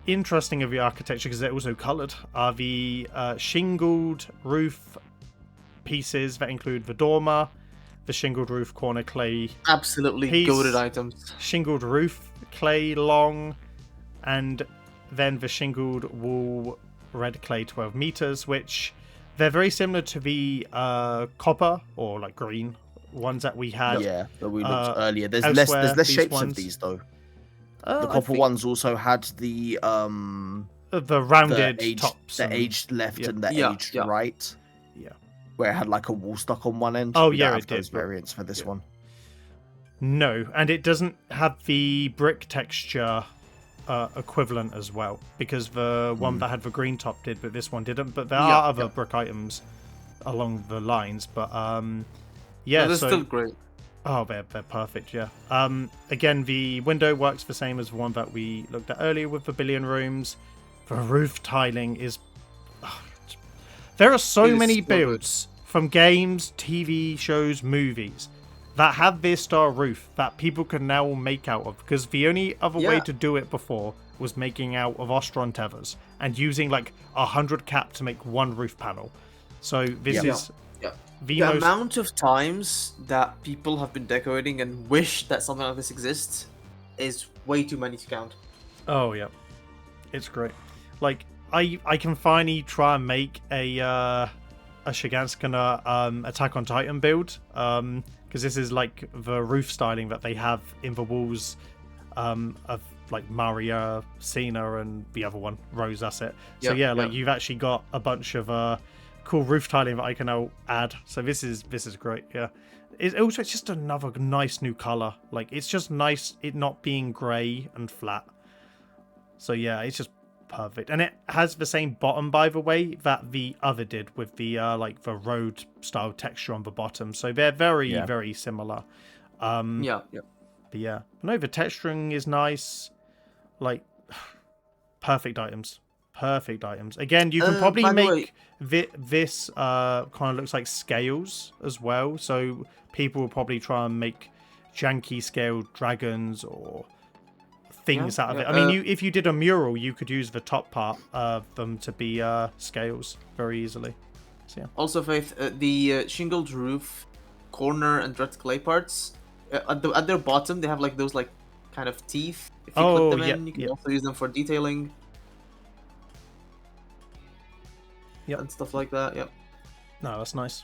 interesting of the architecture, because they're also coloured, are the shingled roof pieces that include the dormer, the shingled roof corner clay. Absolutely goated items. Shingled roof clay long, and then the shingled wall red clay 12 meters, which they're very similar to the copper or like green ones that we had. Yeah, that we looked earlier. There's less shapes of these though. The copper ones also had the rounded tops, the aged left and the aged right. Yeah, where it had like a wall stuck on one end. Oh we yeah, it did. Those variants for this one. No, and it doesn't have the brick texture equivalent as well, because the one that had the green top did, but this one didn't. But there are other brick items along the lines. But they're still great. Oh, they're perfect. Yeah. Again, the window works the same as the one that we looked at earlier with the billion rooms. The roof tiling is There are so It is many so good. builds from games, TV shows, movies that have this style roof that people can now make out of, because the only other way Yeah. to do it before was making out of Ostron tethers and using like 100 cap to make one roof panel. So this Yeah. is Yeah. the The most... amount of times that people have been decorating and wish that something like this exists is way too many to count. Oh yeah, it's great. Like I can finally try and make a Shiganskana Attack on Titan build, because this is like the roof styling that they have in the walls of like Maria, Cena, and the other one, Rose. That's it. So Yeah, yeah, like yeah. you've actually got a bunch of cool roof tiling that I can now add. So this is great. Yeah. It's just another nice new color. Like it's just nice it not being grey and flat. So yeah, it's just perfect, and it has the same bottom, by the way, that the other did with the like the road style texture on the bottom. So they're very similar. Yeah. But yeah, no, the texturing is nice. Like perfect items. Again, you can probably by the make this kind of looks like scales as well. So people will probably try and make janky scaled dragons or things out of it. I mean, if you did a mural, you could use the top part of them to be scales very easily. So yeah. Also, Faith, the shingled roof, corner, and red clay parts, at their bottom, they have like those like kind of teeth. If you Oh, clip them yeah, in, you can yeah. also use them for detailing. Yep. And stuff like that. Yep. No, that's nice.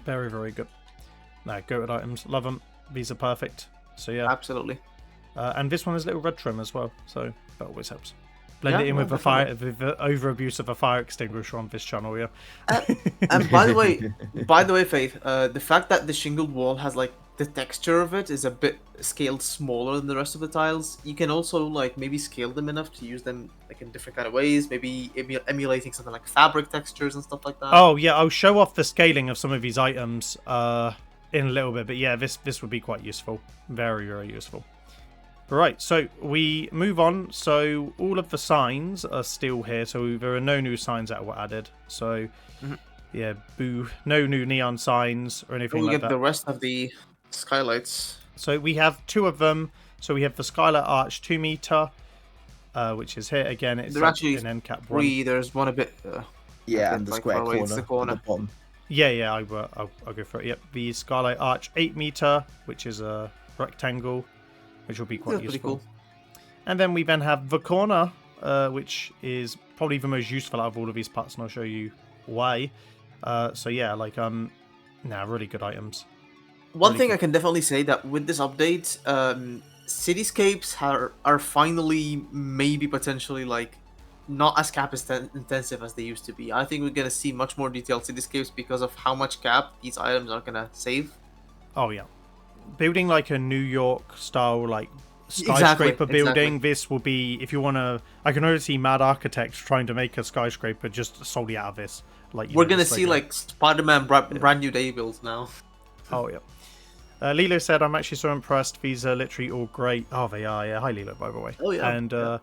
Very good. No, goated items. Love them. These are perfect. So yeah. Absolutely. And this one has little red trim as well, so that always helps. Blend Yeah, it in no, with the fire, with the over abuse of a fire extinguisher on this channel, yeah. And by the way, Faith, the fact that the shingled wall has like the texture of it is a bit scaled smaller than the rest of the tiles. You can also like maybe scale them enough to use them like in different kind of ways, maybe emulating something like fabric textures and stuff like that. Oh yeah, I'll show off the scaling of some of these items in a little bit, but yeah, this would be quite useful. Very useful. Right, so we move on. So all of the signs are still here, so there are no new signs that were added. So yeah, boo, no new neon signs or anything we like get that. the rest of the skylights. So we have two of them. So we have the Skylight Arch 2 meter, which is here again. It's They're like actually an end cap one. three. There's one a bit. Yeah, a and bit, the like, square far away. corner, It's the at corner. the bottom. Yeah, I'll go for it. Yep, the Skylight Arch 8 meter, which is a rectangle, which will be quite That's pretty useful. cool. And then we then have the corner, which is probably the most useful out of all of these parts, and I'll show you why. So yeah, like really good items. One Really thing cool. I can definitely say that with this update, cityscapes are finally maybe potentially like not as cap intensive as they used to be. I think we're gonna see much more detailed cityscapes because of how much cap these items are gonna save. Oh yeah, building like a New York style like skyscraper building. This will be, if you want to, I can already see mad architects trying to make a skyscraper just solely out of this. Like We're gonna see like Spider-Man brand new day builds now. Oh yeah. Lilo said, "I'm actually so impressed. These are literally all great." Oh, they are. Yeah. Hi, Lilo, by the way. Oh yeah. And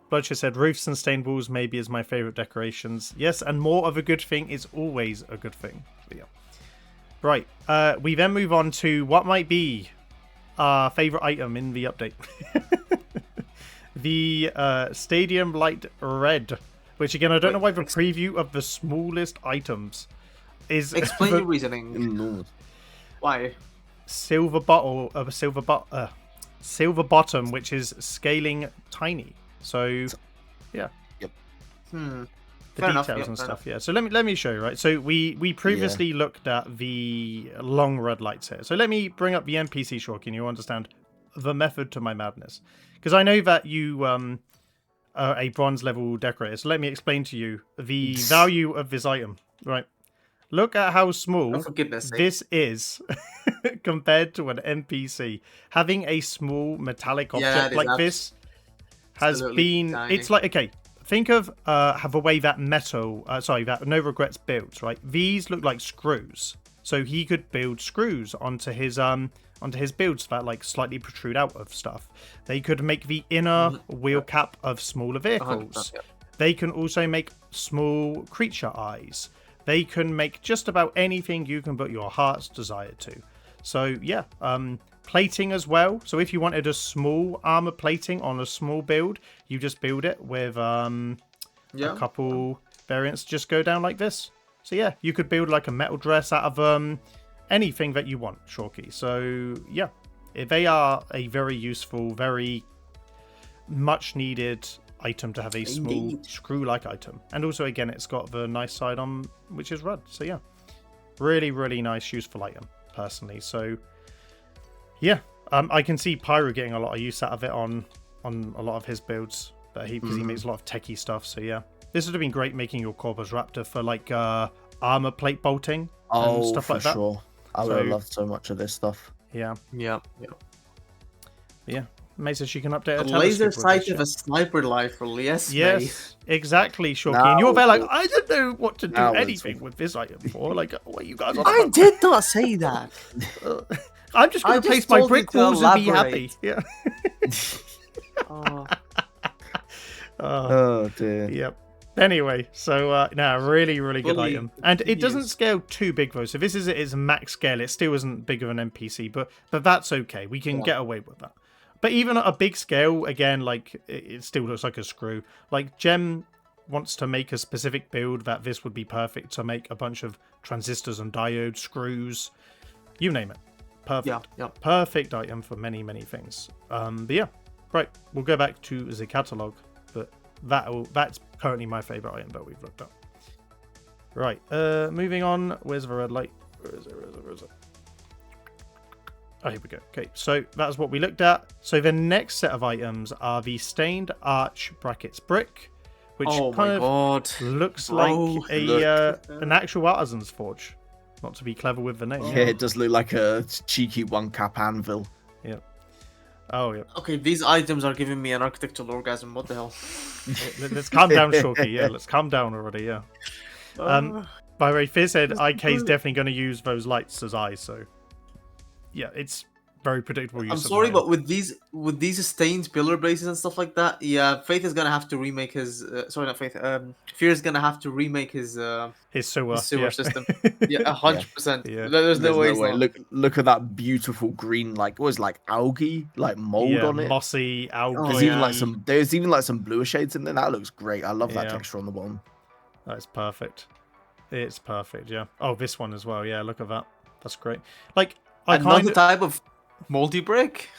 Bloodshed said, "Roofs and stained walls maybe is my favorite decorations." Yes, and more of a good thing is always a good thing. So, yeah. Right. We then move on to what might be our favorite item in the update. The Stadium Light Red, which again, I don't know why the preview of the smallest items is Explain the your reasoning. Enormous. Why? silver bottle of a silver bottom, which is scaling tiny. So yeah. Hmm. The Fair enough, details yeah, and fair stuff, yeah. So let me show you, right? So we previously looked at the long red lights here. So let me bring up the NPC, Shawki, and you understand the method to my madness. Because I know that you are a bronze level decorator. So let me explain to you the value of this item, right? Look at how small Oh, for goodness sake. this is compared to an NPC. Having a small metallic Yeah, object it is like this has absolutely been... tiny. It's like, okay, think of the way that that No Regrets builds, right? These look like screws. So he could build screws onto his builds that like slightly protrude out of stuff. They could make the inner wheel cap of smaller vehicles. 100%, yeah. They can also make small creature eyes. They can make just about anything you can put your heart's desire to. So yeah, plating as well. So if you wanted a small armor plating on a small build, you just build it with a couple variants. Just go down like this. So yeah, you could build like a metal dress out of anything that you want, Shawki. So yeah, they are a very useful, very much needed item to have a small screw-like item. And also, again, it's got the nice side on, which is red. So yeah, really, really nice, useful item, personally. So yeah, I can see Pyro getting a lot of use out of it on a lot of his builds, but because he makes a lot of techie stuff. So yeah, this would have been great making your Corpus Raptor for like armor plate bolting and stuff like that. Sure. I would have loved so much of this stuff. Yeah. Yeah. Yeah. Mesa, she can update her laser sight of a sniper rifle. Yes, yes, exactly, Shawki. And you're there like, I don't know what to do anything with this item for. Like, what are you guys on about? I did not say that. I'm just going to place my brick walls and be happy. Yeah. Oh dear. Yep. Anyway, so really, really good item, and it doesn't scale too big though. So this is its max scale. It still isn't bigger than an NPC, but that's okay. We can get away with that. But even at a big scale, again, like it still looks like a screw. Like Gem wants to make a specific build that this would be perfect to make a bunch of transistors and diodes, screws, you name it. Perfect. Yeah. Perfect item for many, many things. But yeah, right. We'll go back to the catalog, but that's currently my favorite item that we've looked at. Right. Moving on. Where's the red light? Where is it? Oh, here we go. Okay, so that's what we looked at. So the next set of items are the Stained Arch Brackets Brick, which looks like an actual artisan's forge. Not to be clever with the name. Yeah, it does look like a cheeky one-cap anvil. Yeah. Oh, yeah. Okay, these items are giving me an architectural orgasm. What the hell? Let's calm down, Shawki. Yeah, let's calm down already, yeah. By the way, Fizz said IK is definitely going to use those lights as eyes, so... Yeah, it's very predictable use. I'm sorry, but with these stained pillar bases and stuff like that, yeah, Faith is gonna have to remake his. Sorry, not Faith. Fear is gonna have to remake his sewer system. Yeah, 100%. Yeah. There's no way. Look at that beautiful green, like what was like algae, like mold on it. Mossy algae. There's even like some bluer shades in there. That looks great. I love that texture on the bottom. That's perfect. It's perfect. Yeah. Oh, this one as well. Yeah, look at that. That's great. Like. Another type of multi brick.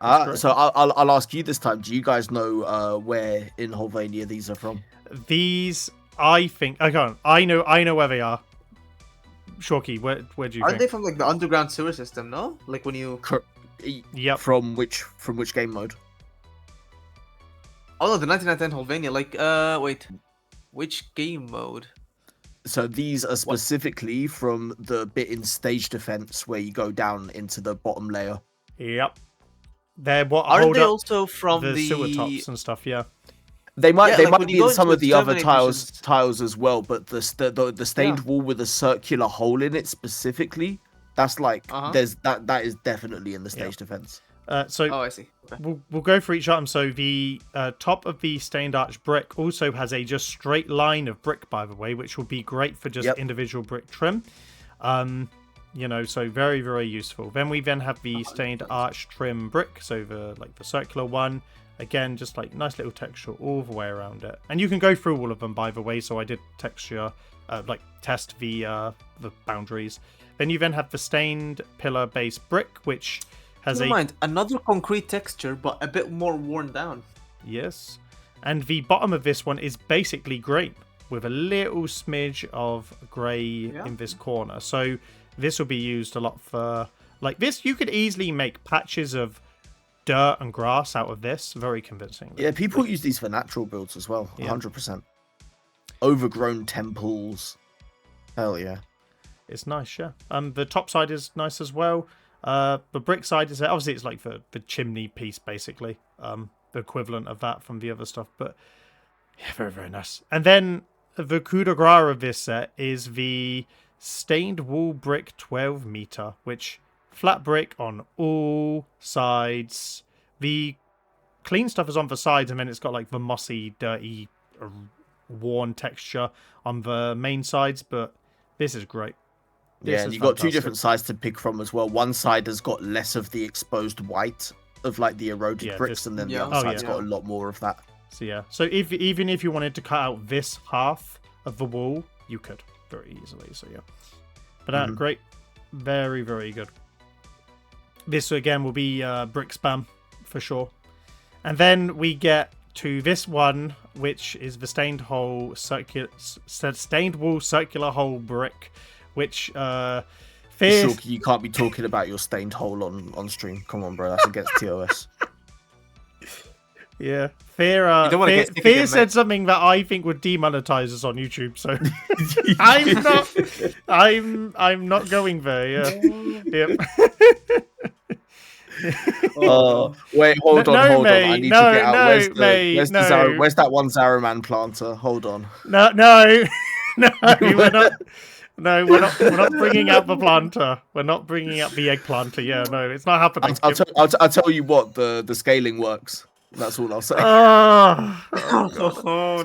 So I'll ask you this time. Do you guys know where in Holvania these are from? These, I think, I know where they are. Shawki, where do you think? Aren't they from like the underground sewer system? No, like when you. Yep. From which game mode? Oh no, the 1910 Holvania. Like wait, which game mode? So these are specifically from the bit in stage defense where you go down into the bottom layer. Yep. They're what aren't hold they up also from the sewer tops and stuff, yeah. They might be in some of the other tiles as well, but the stained wall with a circular hole in it specifically, that's like that is definitely in the stage defense. I see. Okay. We'll go for each item. So the top of the Stained Arch Brick also has a just straight line of brick, by the way, which will be great for just individual brick trim. So very, very useful. Then we have the Stained Arch Trim Brick, so the circular one. Again, just like nice little texture all the way around it. And you can go through all of them, by the way. So I did test the boundaries. Then you have the Stained Pillar Base Brick, which has another concrete texture, but a bit more worn down. Yes. And the bottom of this one is basically grey, with a little smidge of grey in this corner. So this will be used a lot for... Like this, you could easily make patches of dirt and grass out of this. Very convincing. Yeah, people use these for natural builds as well. 100%. Overgrown temples. Hell yeah. It's nice, yeah. The top side is nice as well. The brick side is obviously it's like the chimney piece basically, the equivalent of that from the other stuff. But yeah, very, very nice. And then the coup de grace of this set is the Stained Wall Brick 12 meter, which flat brick on all sides. The clean stuff is on the sides, and then it's got like the mossy, dirty worn texture on the main sides, but this is great. Yeah, and you've got two different sides to pick from as well. One side has got less of the exposed white of like the eroded bricks, and then the other side's got a lot more of that. So yeah, so even if you wanted to cut out this half of the wall, you could very easily. So yeah, but great, very, very good. This again will be brick spam for sure. And then we get to this one, which is the stained wall circular hole brick, which Sure, you can't be talking about your stained hole on stream. Come on, bro, that's against TOS. Yeah, Fear said something that I think would demonetize us on YouTube, so I'm not going there. Yeah. Yep. Wait, hold on. I need to get out. Where's that one Zaraman planter? Hold on. No, we're not. No, we're not bringing out the planter. We're not bringing out the egg planter. Yeah, no, it's not happening. I'll tell you what, the scaling works. That's all I'll say. Oh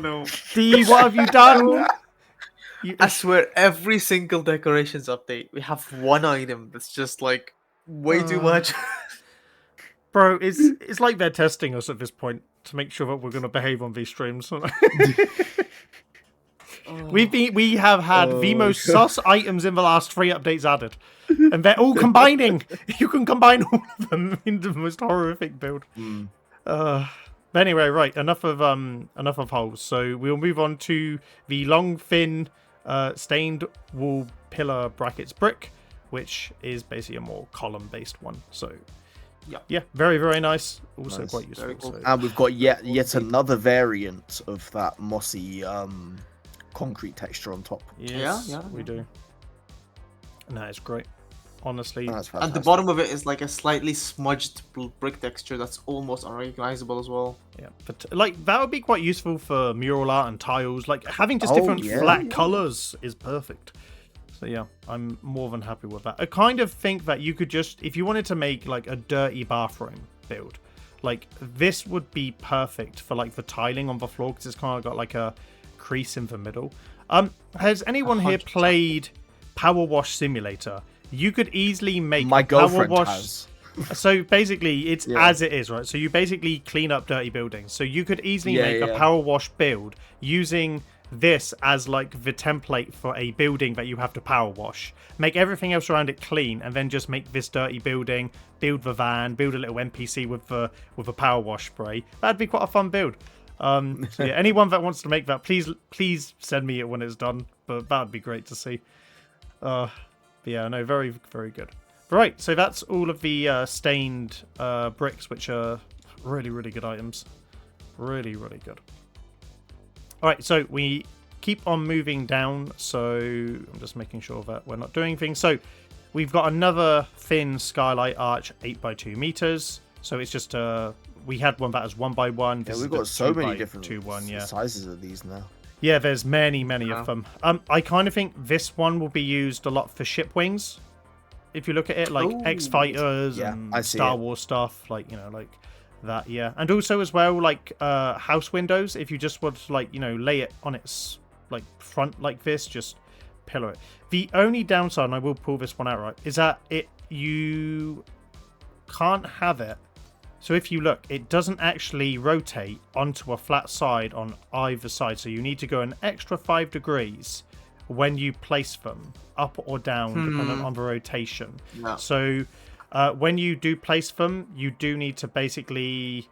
no. D, what have you done? I swear, every single decorations update, we have one item that's just like way too much. Bro, it's like they're testing us at this point to make sure that we're going to behave on these streams. We have had the most sus items in the last 3 updates added, and they're all combining. You can combine all of them into the most horrific build. But anyway, right, enough of holes. So we'll move on to the long, thin, stained wall pillar brackets brick, which is basically a more column-based one. So yeah, very, very nice. Also quite useful. Cool. So. And we've got yet another variant of that mossy concrete texture on top. Yes, we do. And that is great. Honestly, and the bottom of it is like a slightly smudged brick texture that's almost unrecognizable as well. Yeah, but like that would be quite useful for mural art and tiles. Like having just different flat colors is perfect. So yeah, I'm more than happy with that. I kind of think that you could just, if you wanted to make like a dirty bathroom build, like this would be perfect for like the tiling on the floor because it's kind of got like a crease in the middle. Has anyone here played Power Wash Simulator? You could easily make my girlfriend power wash. Has. So basically, it's as it is, right? So you basically clean up dirty buildings. So you could easily make a power wash build using this as like the template for a building that you have to power wash. Make everything else around it clean, and then just make this dirty building. Build the van. Build a little NPC with a power wash spray. That'd be quite a fun build. So yeah, anyone that wants to make that, please send me it when it's done. But that'd be great to see. But yeah, no, very, very good. Right, so that's all of the stained bricks, which are really, really good items. Really, really good. All right, so we keep on moving down. So I'm just making sure that we're not doing things. So we've got another thin skylight arch, 8 by 2 meters. So it's just we had one that was 1 by 1. Yeah, we've got so many different 2-1, sizes of these now. Yeah, there's many of them. I kind of think this one will be used a lot for ship wings. If you look at it, like X-Fighters and Star Wars stuff, like, you know, like that, yeah. And also as well, like house windows, if you just want to, like, you know, lay it on its, like, front like this, just pillar it. The only downside, and I will pull this one out right, is that you can't have it. So if you look, it doesn't actually rotate onto a flat side on either side. So you need to go an extra 5 degrees when you place them up or down depending on the rotation. Yeah. So when you do place them, you do need to basically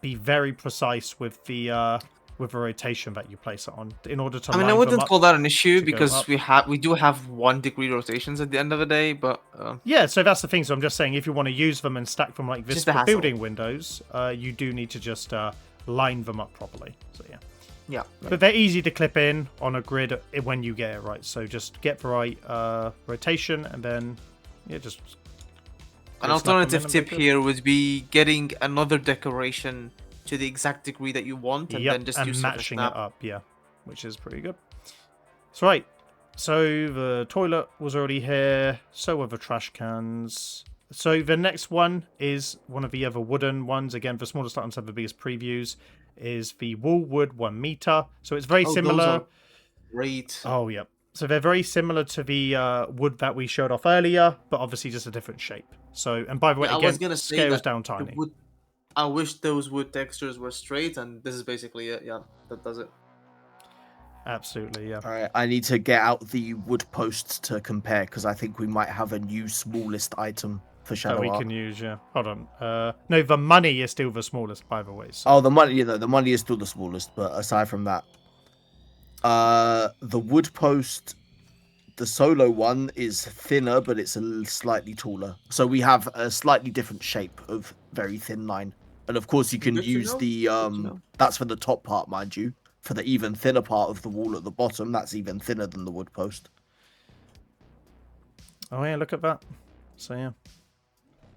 be very precise with the rotation that you place it on in order to. I mean, I wouldn't call that an issue because we do have 1 degree rotations at the end of the day, but yeah. So that's the thing. So I'm just saying, if you want to use them and stack them like this for building windows, you do need to just line them up properly. So yeah. Yeah. But they're easy to clip in on a grid when you get it right. So just get the right rotation, and then just. An alternative tip here would be getting another decoration to the exact degree that you want, and then just use matching it up, which is pretty good. So right, so the toilet was already here, so were the trash cans. So the next one is one of the other wooden ones. Again, the smallest items have the biggest previews. is the wool wood 1 meter. So it's very similar. Those are great. Oh, yeah. So they're very similar to the wood that we showed off earlier, but obviously just a different shape. So, and by the way, Yeah, I again, was gonna say scales that down tiny. I wish those wood textures were straight, and this is basically it. Yeah, that does it. Absolutely, yeah. All right, I need to get out the wood posts to compare because I think we might have a new smallest item for shadow That we art. can use, yeah. Hold on. No, the money is still the smallest, by the way. So. Oh, the money, you know, the money is still the smallest, but aside from that, the wood post, the solo one is thinner, but it's slightly taller. So we have a slightly different shape of very thin line. And of course, you can use the that's for the top part, mind you. For the even thinner part of the wall at the bottom, that's even thinner than the wood post. Oh yeah, look at that. So yeah,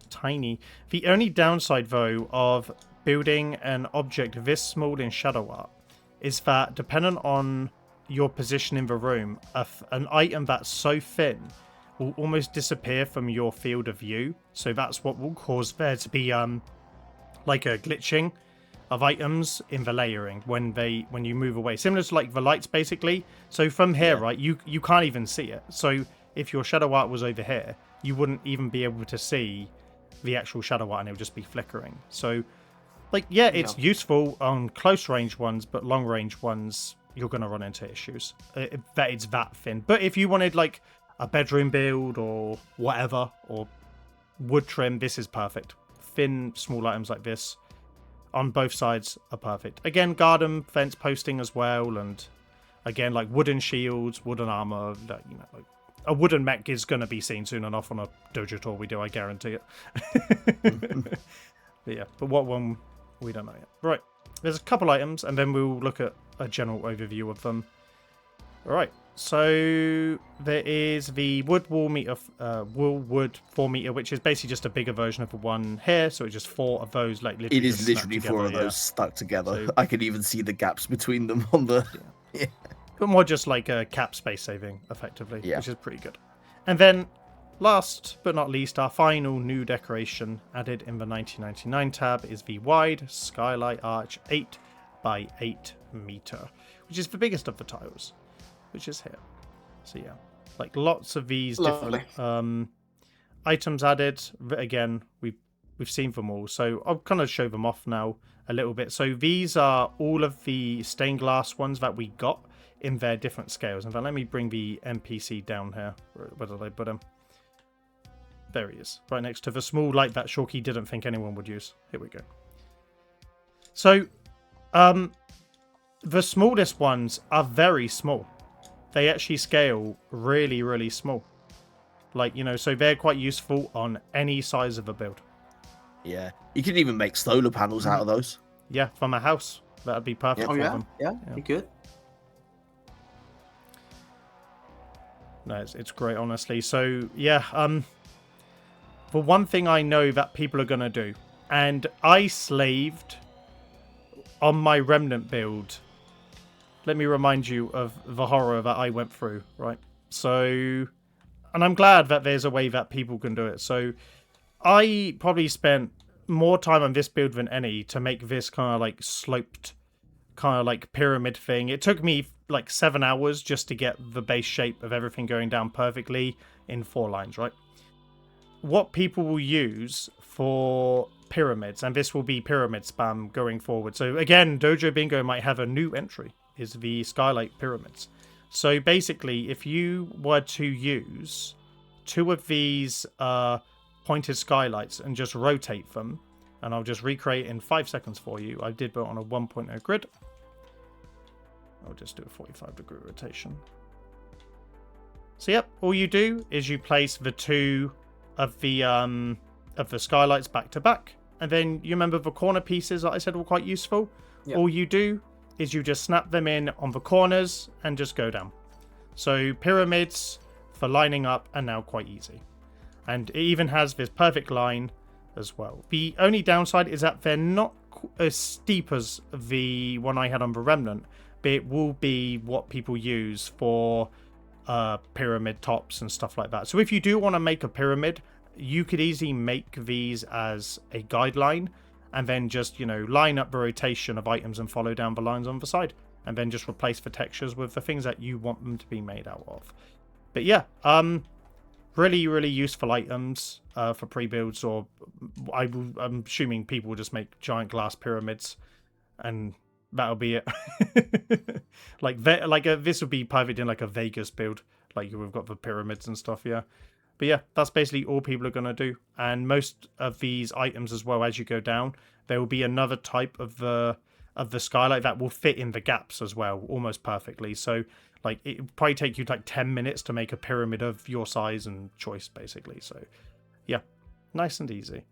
tiny. The only downside though of building an object this small in shadow art is that depending on your position in the room, an item that's so thin will almost disappear from your field of view. So that's what will cause there to be like a glitching of items in the layering when you move away, similar to like the lights basically. So from here, right, you can't even see it. So if your shadow art was over here, you wouldn't even be able to see the actual shadow art, and it would just be flickering. So like, yeah, it's useful on close range ones, but long range ones you're going to run into issues that it's that thin. But if you wanted like a bedroom build or whatever, or wood trim, this is perfect. Thin small items like this on both sides are perfect. Again, garden fence posting as well, and again, like wooden shields, wooden armor. That, you know, like a wooden mech is going to be seen soon enough on a dojo tour we do, I guarantee it. But yeah, but what one we don't know yet. Right, there's a couple items, and then we'll look at a general overview of them. All right, so there is the wood wood 4 meter, which is basically just a bigger version of the one here. So it's just 4 of those, like literally. It is literally 4 of those stuck together. So, I can even see the gaps between them on the. Yeah. But more just like a cap space saving, effectively, which is pretty good. And then, last but not least, our final new decoration added in the 1999 tab is the wide skylight arch 8 by 8 meter, which is the biggest of the tiles, which is here. So yeah, like lots of these different items added. Again, we've seen them all, so I'll kind of show them off now a little bit. So these are all of the stained glass ones that we got in their different scales. In fact, let me bring the NPC down here. Where did I put him? There he is, right next to the small light that Shawki didn't think anyone would use. Here we go. So, the smallest ones are very small. They actually scale really, really small. Like, you know, so they're quite useful on any size of a build. Yeah, you can even make solar panels out of those. Yeah, from a house. That'd be perfect for them. Yeah, you could. No, it's great, honestly. So, yeah, the one thing I know that people are going to do, and I slaved on my Remnant build. Let me remind you of the horror that I went through, right? So, and I'm glad that there's a way that people can do it. So, I probably spent more time on this build than any to make this kind of like sloped, kind of like pyramid thing. It took me like 7 hours just to get the base shape of everything going down perfectly in 4 lines, right? What people will use for pyramids, and this will be pyramid spam going forward. So again, Dojo Bingo might have a new entry, is the Skylight Pyramids. So basically, if you were to use 2 of these pointed skylights and just rotate them, and I'll just recreate in 5 seconds for you. I did put on a 1.0 grid. I'll just do a 45-degree rotation. So yep, all you do is you place the 2 of the skylights back to back, and then you remember the corner pieces that I said were quite useful. Yep. All you do is you just snap them in on the corners and just go down. So pyramids for lining up are now quite easy, and it even has this perfect line as well. The only downside is that they're not as steep as the one I had on the Remnant, but it will be what people use for pyramid tops and stuff like that. So if you do want to make a pyramid, you could easily make these as a guideline and then just, line up the rotation of items and follow down the lines on the side, and then just replace the textures with the things that you want them to be made out of. But yeah, really, really useful items for pre-builds, or I'm assuming people will just make giant glass pyramids, and that'll be it. This would be perfect in like a Vegas build, like we've got the pyramids and stuff, yeah. But yeah, that's basically all people are going to do. And most of these items as well, as you go down, there will be another type of the skylight that will fit in the gaps as well, almost perfectly. So like it will probably take you like 10 minutes to make a pyramid of your size and choice, basically. So yeah, nice and easy.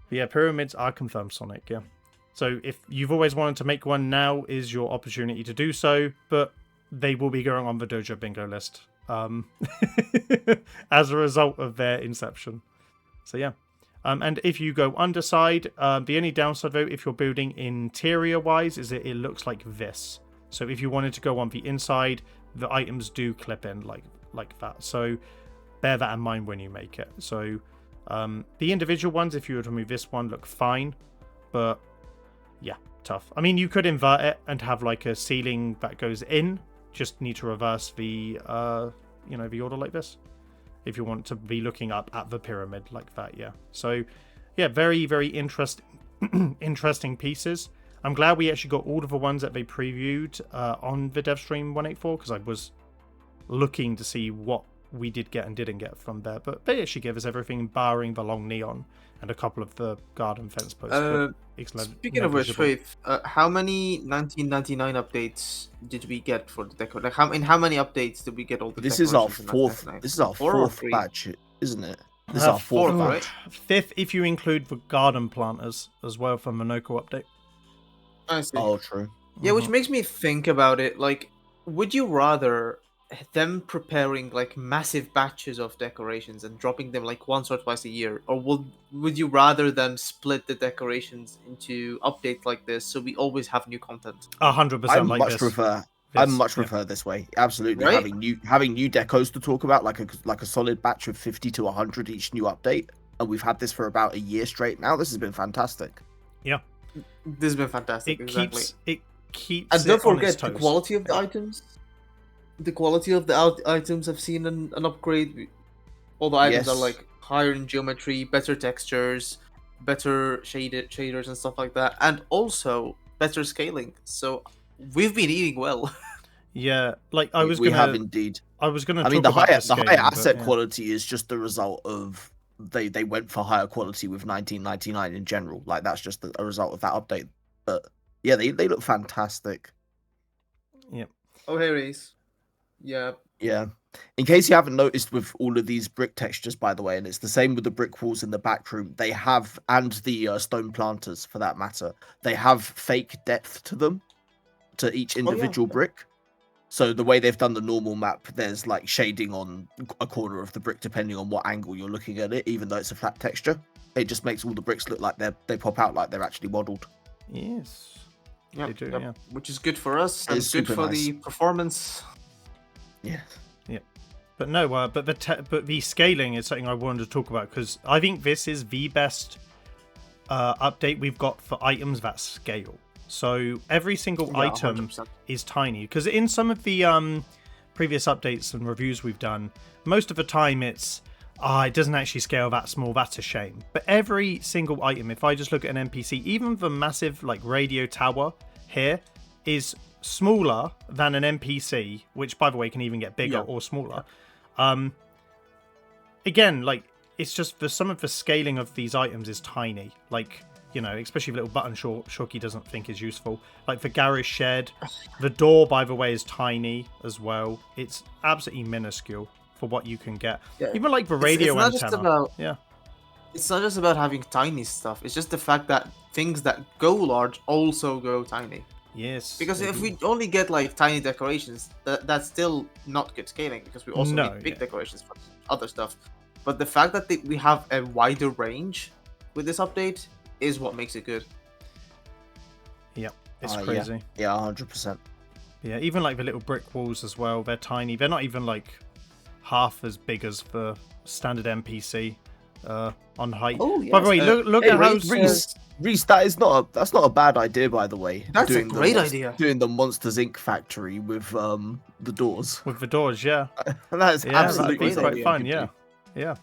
But yeah, pyramids are confirmed, Sonic, yeah. So if you've always wanted to make one, now is your opportunity to do so, but they will be going on the Dojo bingo list as a result of their inception. So yeah. And if you go underside, the only downside though, if you're building interior wise, is that it looks like this. So if you wanted to go on the inside, the items do clip in like that. So bear that in mind when you make it. So the individual ones, if you were to move this one, look fine, but yeah, tough. I mean, you could invert it and have like a ceiling that goes in. Just need to reverse the the order like this if you want to be looking up at the pyramid like that. Yeah, so yeah, very, very interesting pieces. I'm glad we actually got all of the ones that they previewed on the dev stream 184, because I was looking to see what we did get and didn't get from there, but they actually gave us everything barring the long neon and a couple of the garden fence posts. Speaking of which, Faith, how many 1999 updates did we get for the Deco? Like, in how many updates did we get all the? This is our fourth. This is our fourth batch, isn't it? This is our fourth, right? Fifth, if you include the garden planters as well from the Noco update. I see. Oh, true. Yeah, which makes me think about it. Like, would you rather them preparing like massive batches of decorations and dropping them like once or twice a year, or would you rather them split the decorations into updates like this so we always have new content? 100%. I much prefer this way. Absolutely, right? having new decos to talk about, like a solid batch of 50 to 100 each new update, and we've had this for about a year straight now. This has been fantastic. Yeah, this has been fantastic. It keeps. And don't forget the quality of the items. The quality of the items have seen an upgrade. All the items are like higher in geometry, better textures, better shaders and stuff like that, and also better scaling. So we've been eating well. Yeah, like we have indeed. I was gonna. I mean, the higher asset quality is just the result of they went for higher quality with 1999 in general. Like that's just a result of that update. But yeah, they look fantastic. Yep. Oh, hey, Reese. Yeah. Yeah. In case you haven't noticed with all of these brick textures, by the way, and it's the same with the brick walls in the back room, they have, and the stone planters for that matter, they have fake depth to them, to each individual brick. So the way they've done the normal map, there's like shading on a corner of the brick depending on what angle you're looking at it, even though it's a flat texture. It just makes all the bricks look like they pop out like they're actually modelled. Yes. Yeah, they do, yeah. Which is good for us and it's good for nice. The performance. Yeah. Yeah. But no, but the scaling is something I wanted to talk about, because I think this is the best update we've got for items that scale. So every single item 100%. is tiny, because in some of the previous updates and reviews we've done, most of the time it's it doesn't actually scale that small, that's a shame. But every single item, if I just look at an NPC, even the massive like radio tower here is smaller than an NPC, which by the way can even get bigger or smaller. Again, like it's just some of the scaling of these items is tiny, like, you know, especially the little button Shawki doesn't think is useful. Like the garage shed, the door by the way is tiny as well. It's absolutely minuscule for what you can get. Even like the radio it's antenna. It's not just about having tiny stuff, it's just the fact that things that go large also go tiny. Yes. Because if we only get like tiny decorations, that's still not good scaling, because we also need big decorations for other stuff. But the fact that we have a wider range with this update is what makes it good. Yep, it's crazy. Yeah, 100%. Yeah, even like the little brick walls as well, they're tiny. They're not even like half as big as the standard NPC on height. Oh, yes. By the way, look at how... Reese, that's not a bad idea, by the way. That's a great idea. Doing the Monsters Inc. factory with the doors. With the doors, yeah. That's absolutely quite fun, yeah. Yeah.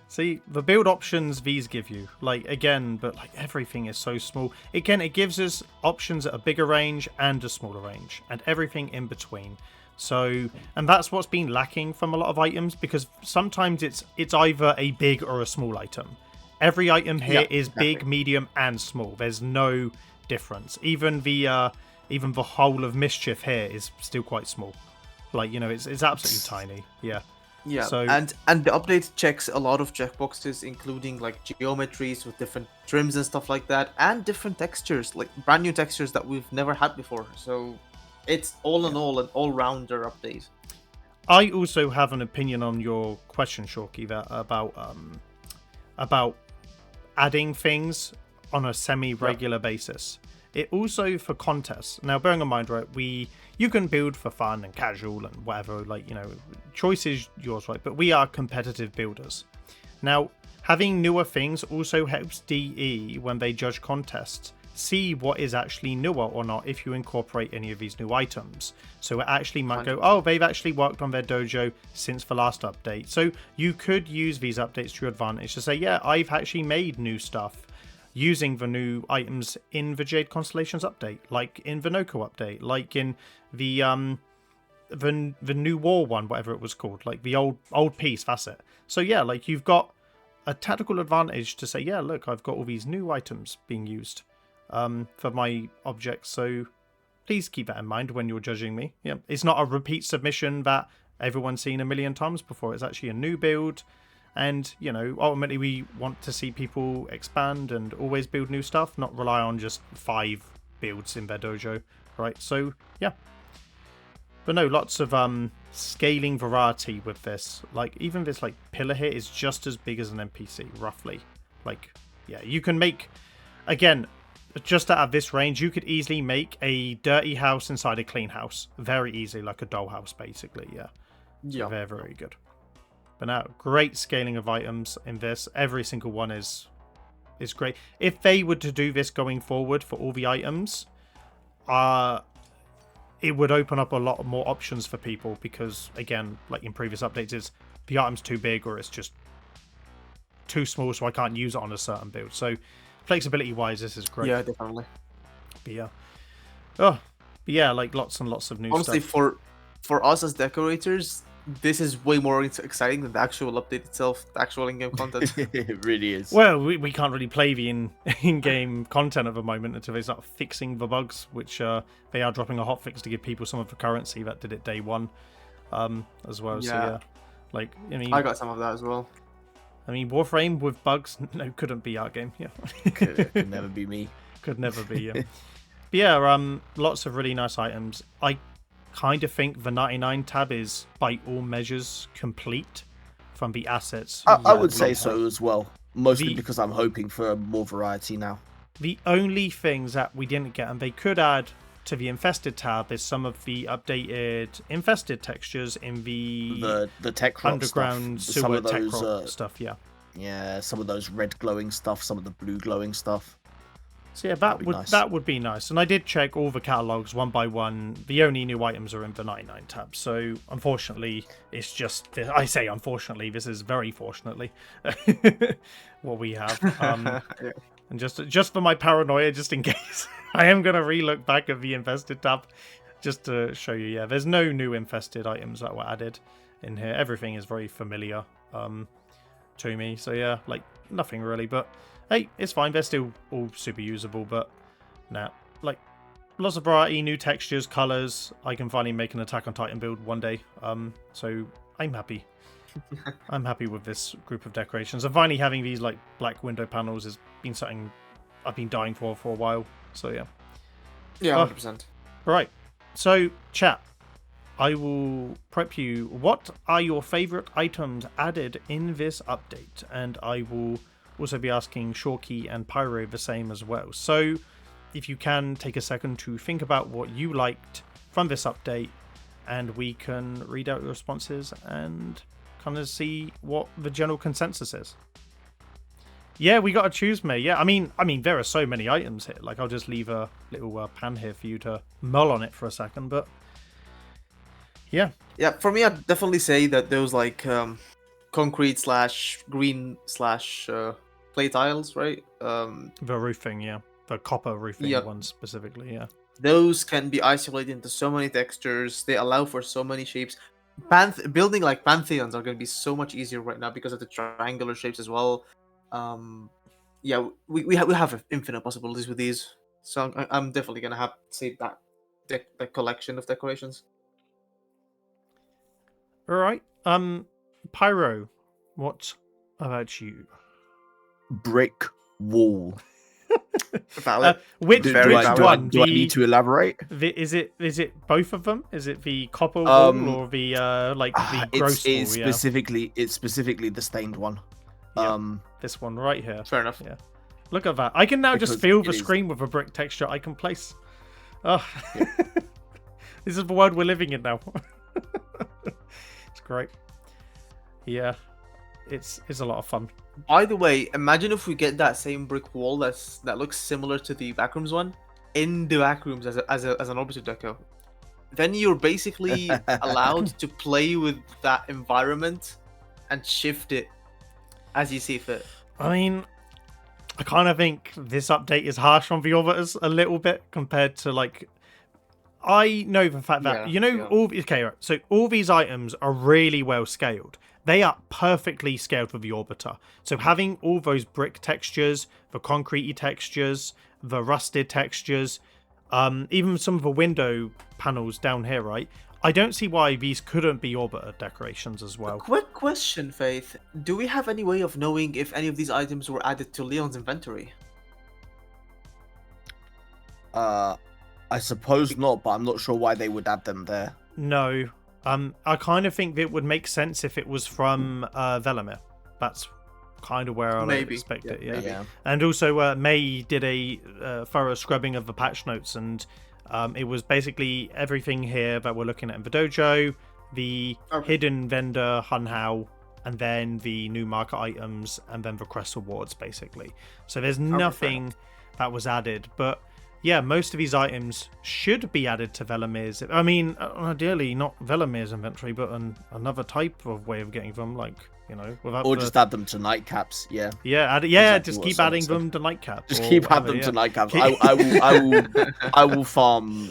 See, the build options these give you, like everything is so small. Again, it gives us options at a bigger range and a smaller range, and everything in between. So, and that's what's been lacking from a lot of items, because sometimes it's either a big or a small item. Every item here is big, medium, and small. There's no difference. Even the Hole of Mischief here is still quite small. Like, it's absolutely tiny. Yeah. Yeah, so, and the update checks a lot of checkboxes, including like geometries with different trims and stuff like that, and different textures, like brand new textures that we've never had before. So it's all in all an all-rounder update. I also have an opinion on your question, Shawki, about adding things on a semi-regular basis. It also for contests. Now, bearing in mind, right, you can build for fun and casual and whatever, choice is yours, right? But we are competitive builders. Now, having newer things also helps DE when they judge contests see what is actually newer or not if you incorporate any of these new items. So it actually might go, oh, they've actually worked on their dojo since the last update. So you could use these updates to your advantage to say, yeah, I've actually made new stuff using the new items in the Jade Constellations update, like in the Noco update, like in the new war one, whatever it was called, like the old piece, that's it. So yeah, like you've got a tactical advantage to say, yeah, look, I've got all these new items being used for my objects, so please keep that in mind when you're judging me. Yeah, it's not a repeat submission that everyone's seen a million times before. It's actually a new build. And, ultimately we want to see people expand and always build new stuff, not rely on just 5 builds in their dojo, right? So, yeah. But no, lots of scaling variety with this. Like, even this, pillar here is just as big as an NPC, roughly. Like, yeah, you can make... Again, just out of this range, you could easily make a dirty house inside a clean house. Very easily, like a dollhouse, basically, yeah. Yeah. Very, very good. But now, great scaling of items in this. Every single one is great. If they were to do this going forward for all the items, it would open up a lot more options for people because, again, like in previous updates, is the item's too big or it's just too small, so I can't use it on a certain build. So, flexibility-wise, this is great. Yeah, definitely. But yeah. Oh, but yeah, like lots and lots of new Honestly, stuff. for us as decorators, this is way more exciting than the actual update itself, the actual in-game content. It really is. Well, we can't really play the in-game content at the moment until they start fixing the bugs, which they are dropping a hotfix to give people some of the currency that did it day one as well. Yeah. So yeah, like, I got some of that as well. I mean, Warframe with bugs, no, couldn't be our game. Yeah, could never be me. Could never be. Yeah. But yeah, lots of really nice items. I kind of think the 99 tab is by all measures complete from the assets. I would say so as well, mostly because I'm hoping for more variety now. The only things that we didn't get, and they could add to the infested tab, is some of the updated infested textures in the tech underground stuff. sewer tech stuff. Yeah, some of those red glowing stuff, some of the blue glowing stuff. So yeah, that would be nice. And I did check all the catalogs one by one. The only new items are in the 99 tab. So unfortunately, it's just... I say unfortunately, this is very fortunately what we have. And just for my paranoia, just in case, I am going to re-look back at the infested tab just to show you. Yeah, there's no new infested items that were added in here. Everything is very familiar to me. So yeah, like nothing really, but... Hey, it's fine. They're still all super usable, but nah, like lots of variety, new textures, colors. I can finally make an Attack on Titan build one day. So I'm happy. I'm happy with this group of decorations. And finally having these like black window panels has been something I've been dying for a while. So yeah. Yeah, 100%. Right. So chat, I will prep you. What are your favorite items added in this update? And I will also be asking Shawki and Pyro the same as well. So if you can take a second to think about what you liked from this update, and we can read out your responses and kind of see what the general consensus is. Yeah, we got to choose, May. Yeah, I mean, there are so many items here. Like, I'll just leave a little pan here for you to mull on it for a second. But yeah, For me, I'd definitely say that those like concrete / green / clay tiles, right? the roofing, yeah, the copper roofing Yep. ones specifically, yeah. Those can be isolated into so many textures. They allow for so many shapes. Building like pantheons are going to be so much easier right now because of the triangular shapes as well. We have infinite possibilities with these. So I'm definitely going to have to say that the collection of decorations. All right. Pyro, what about you? Brick wall. Valid. Which Very valid. one? Do I need to elaborate? Is it both of them? Is it the copper wall or the the gross wall? It's specifically the stained one. Yeah. This one right here. Fair enough. Yeah. Look at that. I can now just Because feel the it is- screen with a brick texture I can place. Oh. This is the world we're living in now. It's great. Yeah. It's a lot of fun. By the way, imagine if we get that same brick wall that looks similar to the backrooms one in the backrooms as an Orbiter deco. Then you're basically allowed to play with that environment and shift it as you see fit. I mean, I kind of think this update is harsh on the Orbiters a little bit compared to like. I know the fact that so all these items are really well scaled. They are perfectly scaled with the Orbiter. So having all those brick textures, the concretey textures, the rusted textures, even some of the window panels down here, right? I don't see why these couldn't be Orbiter decorations as well. Quick question, Faith. Do we have any way of knowing if any of these items were added to Leon's inventory? I suppose not, but I'm not sure why they would add them there. No. I kind of think that it would make sense if it was from Velamir. That's kind of where I'd expect it. Yeah. And also, May did a thorough scrubbing of the patch notes, and it was basically everything here that we're looking at in the dojo, the hidden vendor Hunhao, and then the new market items, and then the quest rewards, basically. So there's nothing that was added, but yeah, most of these items should be added to Velamir's. I mean, ideally not Velamir's inventory, but another type of way of getting them, like, you know, without. Or just add them to nightcaps. Yeah. Yeah. Exactly just keep adding them to nightcaps. Just keep adding them to nightcaps. I will farm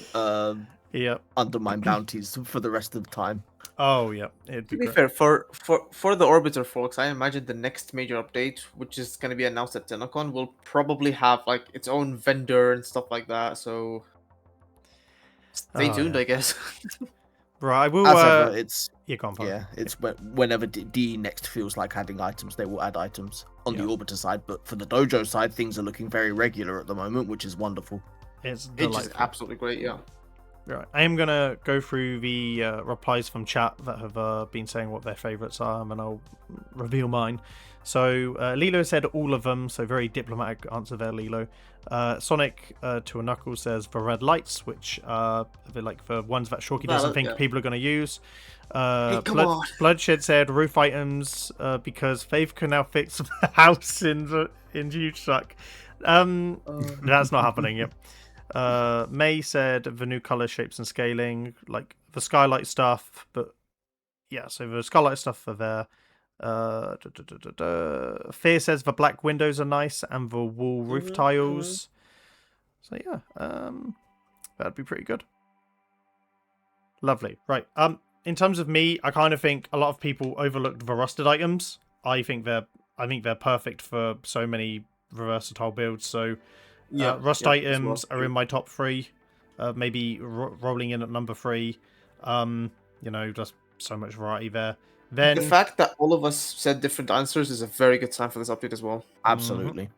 undermine bounties for the rest of the time. Oh yeah. To be fair, for the Orbiter folks, I imagine the next major update, which is going to be announced at TennoCon, will probably have like its own vendor and stuff like that. So stay tuned, I guess. Right, I will. As ever, it's it's whenever D next feels like adding items, they will add items on the Orbiter side. But for the dojo side, things are looking very regular at the moment, which is wonderful. It's just absolutely great, yeah. Right, I am gonna go through the replies from chat that have been saying what their favourites are, and then I'll reveal mine. So Lilo said all of them, so very diplomatic answer there, Lilo. Sonic to a Knuckle says the red lights, which are like the ones that Shawki doesn't think people are going to use. Bloodshed said roof items because Faith can now fix the house in Huge Suck. That's not happening yet. May said the new color, shapes, and scaling, like the skylight stuff, but yeah, so the skylight stuff are there. Fear says the black windows are nice and the wall roof tiles. So yeah, that'd be pretty good. Lovely. Right. In terms of me, I kind of think a lot of people overlooked the rusted items. I think they're perfect for so many versatile builds. So rust items are in my top 3. Maybe rolling in at number 3. Just so much variety there. Then the fact that all of us said different answers is a very good sign for this update as well. Absolutely.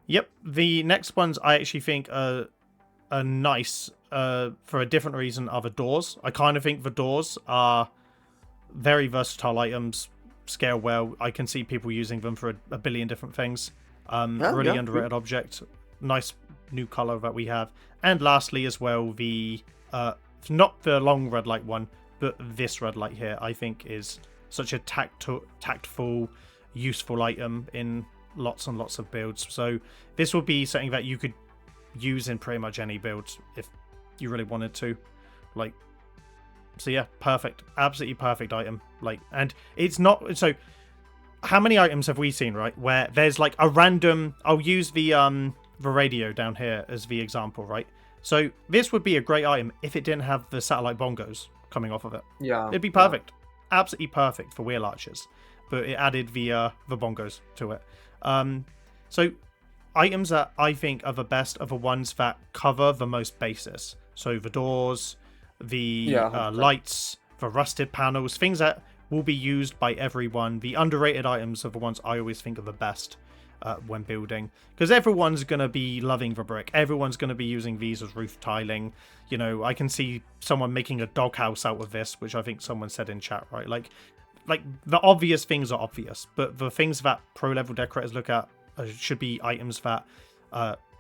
Yep. The next ones I actually think are nice for a different reason are the doors. I kind of think the doors are very versatile items, scale well. I can see people using them for a billion different things. Really underrated object. Nice new color that we have. And lastly as well, the not the long red light one, but this red light here, I think is such a tactful, useful item in lots and lots of builds. So this will be something that you could use in pretty much any build if you really wanted to. Like, so yeah, perfect, absolutely perfect item. Like, and it's not so. How many items have we seen, right, where there's like a random... I'll use the radio down here as the example, right? So this would be a great item if it didn't have the satellite bongos coming off of it. Yeah. It'd be perfect. Yeah. Absolutely perfect for wheel archers. But it added the bongos to it. So items that I think are the best are the ones that cover the most bases. So the doors, the lights, the rusted panels, things that will be used by everyone. The underrated items are the ones I always think are the best when building, because everyone's going to be loving the brick. Everyone's going to be using these as roof tiling. You know, I can see someone making a doghouse out of this, which I think someone said in chat, right? Like the obvious things are obvious, but the things that pro level decorators look at should be items that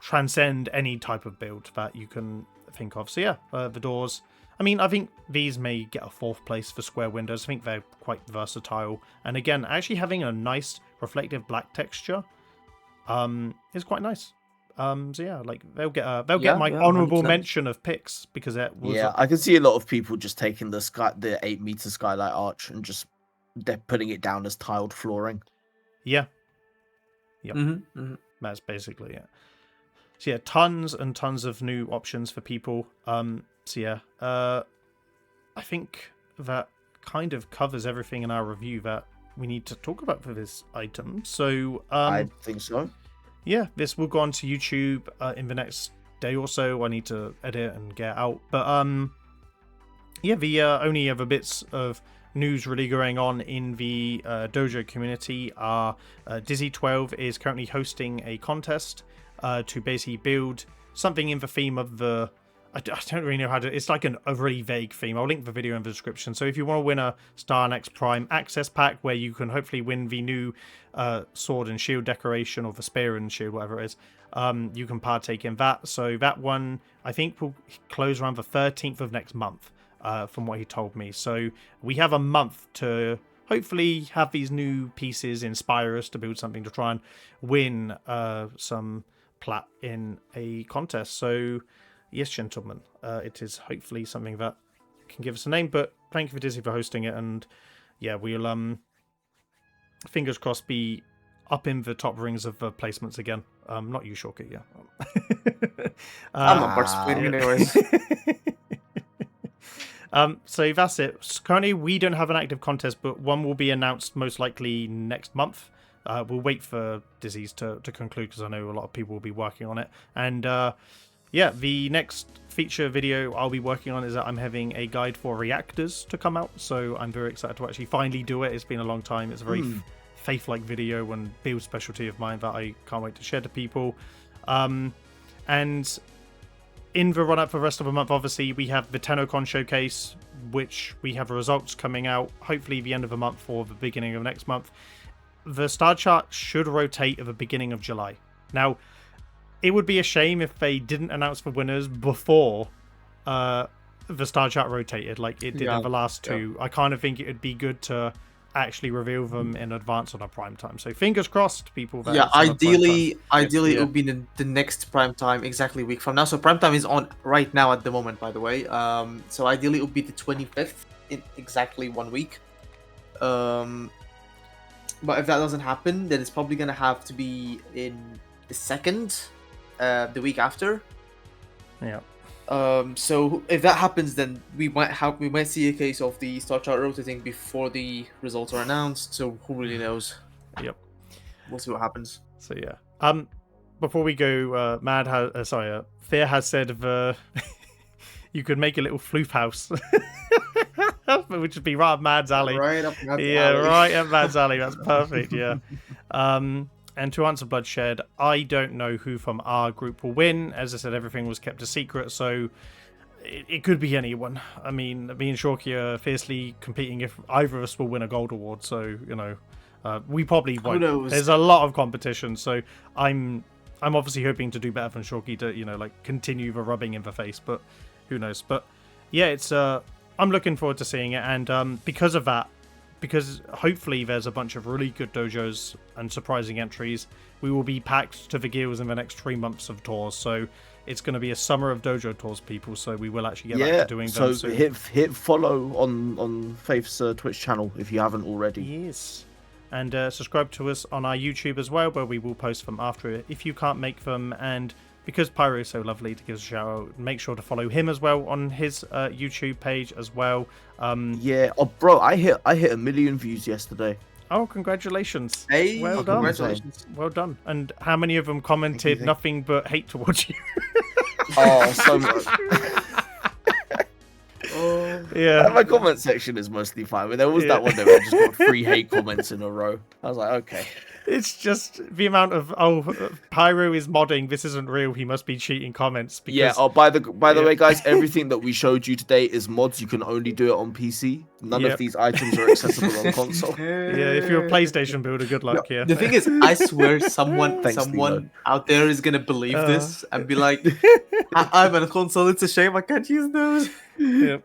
transcend any type of build that you can think of. So yeah, the doors. I mean, I think these may get a 4th place for square windows. I think they're quite versatile. And again, actually having a nice reflective black texture is quite nice. So yeah, like they'll get my honorable 100%. Mention of picks because it was I can see a lot of people just taking the 8-meter skylight arch and just they're putting it down as tiled flooring. Yeah. Yep. That's basically it. So yeah, tons and tons of new options for people. So yeah, I think that kind of covers everything in our review that we need to talk about for this item. So I think so. Yeah, this will go on to YouTube in the next day or so. I need to edit and get out. But yeah, the only other bits of news really going on in the dojo community are Dizzy12 is currently hosting a contest to basically build something in the theme of the... I don't really know how to... It's like a really vague theme. I'll link the video in the description. So if you want to win a STYANAX Prime access pack where you can hopefully win the new sword and shield decoration, or the spear and shield, whatever it is, you can partake in that. So that one, I think, will close around the 13th of next month, from what he told me. So we have a month to hopefully have these new pieces inspire us to build something to try and win some plat in a contest. So... yes, gentlemen, it is hopefully something that can give us a name, but thank you for Disney for hosting it, and yeah, we'll, fingers crossed, be up in the top rings of placements again. Not you, Shawki, yeah. I'm not participating anyways. So that's it. Currently, we don't have an active contest, but one will be announced most likely next month. We'll wait for Dizzy's to conclude, because I know a lot of people will be working on it, and... yeah, the next feature video I'll be working on is that I'm having a guide for reactors to come out, so I'm very excited to actually finally do it. It's been a long time. It's a very faith-like video and build specialty of mine that I can't wait to share to people. And in the run-up for the rest of the month, obviously, we have the TennoCon showcase, which we have results coming out, hopefully the end of the month or the beginning of next month. The star chart should rotate at the beginning of July. Now, it would be a shame if they didn't announce the winners before the star chart rotated, like it did in the last two. I kind of think it would be good to actually reveal them in advance on a prime time. So fingers crossed, people. That Ideally it would be the next prime time, exactly a week from now. So prime time is on right now at the moment, by the way. So ideally it would be the 25th in exactly 1 week. But if that doesn't happen, then it's probably gonna have to be in the 2nd. The week after. Yeah. So if that happens, then we might see a case of the star chart rotating before the results are announced. So who really knows? Yep. We'll see what happens. So yeah. Before we go, Fear has said you could make a little floof house, which would be right up Mad's alley. Right up Mad's alley. Yeah, right up Mad's alley. That's perfect. Yeah. And to answer Bloodshed, I don't know who from our group will win. As I said, everything was kept a secret, so it could be anyone. I mean, me and Shawki are fiercely competing if either of us will win a gold award, so, you know, we probably won't. Who knows? There's a lot of competition, so I'm obviously hoping to do better than Shawki to, you know, like, continue the rubbing in the face, but who knows. But, yeah, it's I'm looking forward to seeing it, and because of that, because hopefully there's a bunch of really good dojos and surprising entries, we will be packed to the gills in the next 3 months of tours. So it's going to be a summer of dojo tours, people. So we will actually get back to doing them. So hit follow on Faith's Twitch channel if you haven't already. Yes. And subscribe to us on our YouTube as well, where we will post them after if you can't make them. And because Pyro is so lovely to give us a shout out, make sure to follow him as well on his YouTube page as well. Yeah. Oh, bro, I hit 1 million views yesterday. Oh, congratulations. Hey, well done. congratulations. Well done. And how many of them commented nothing but hate towards you? Oh, so much. Yeah. My comment section is mostly fine, but there was that one there where I just got 3 hate comments in a row. I was like, okay. It's just the amount of Pyro is modding. This isn't real. He must be cheating comments. Because, yeah. Oh, by the way, guys, everything that we showed you today is mods. You can only do it on PC. None of these items are accessible on console. Yeah, if you're a PlayStation builder, good luck. Yeah. The thing is, I swear, someone out there is gonna believe this and be like, "I'm on a console. It's a shame I can't use those." Yep.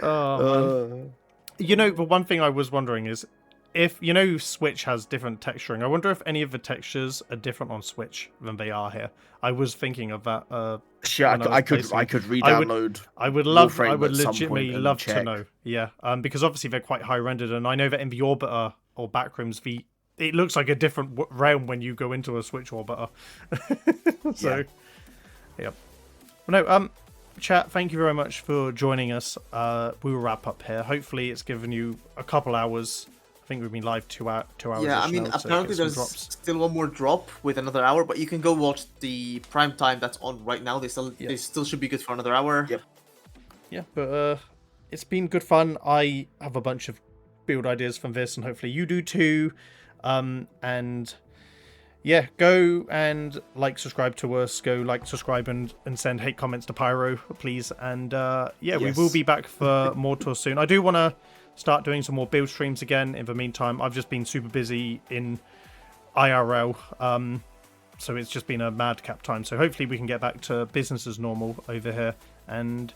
Oh, man. You know, the one thing I was wondering is if, Switch has different texturing. I wonder if any of the textures are different on Switch than they are here. I was thinking of that. Sure, I could re-download. I would legitimately love to know. Yeah, because obviously they're quite high rendered, and I know that in the Orbiter or Backrooms, it looks like a different realm when you go into a Switch Orbiter. So, yeah. Well, no, chat, thank you very much for joining us. We will wrap up here. Hopefully it's given you a couple hours. I think we've been live 2 hours. Yeah, I mean, apparently there's still one more drop with another hour, but you can go watch the prime time that's on right now. They still should be good for another hour. Yep. Yeah, but it's been good fun. I have a bunch of build ideas from this, and hopefully you do too. And yeah, go and subscribe to us. Go subscribe and send hate comments to Pyro, please. And we will be back for more tours soon. I do want to start doing some more build streams again. In the meantime, I've just been super busy in IRL, so it's just been a madcap time. So hopefully we can get back to business as normal over here. And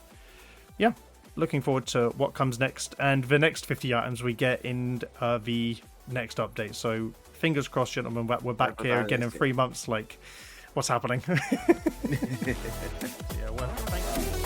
yeah, looking forward to what comes next and the next 50 items we get in the next update. So fingers crossed, gentlemen, we're back here again in 3 months. What's happening? Yeah, well, thank you.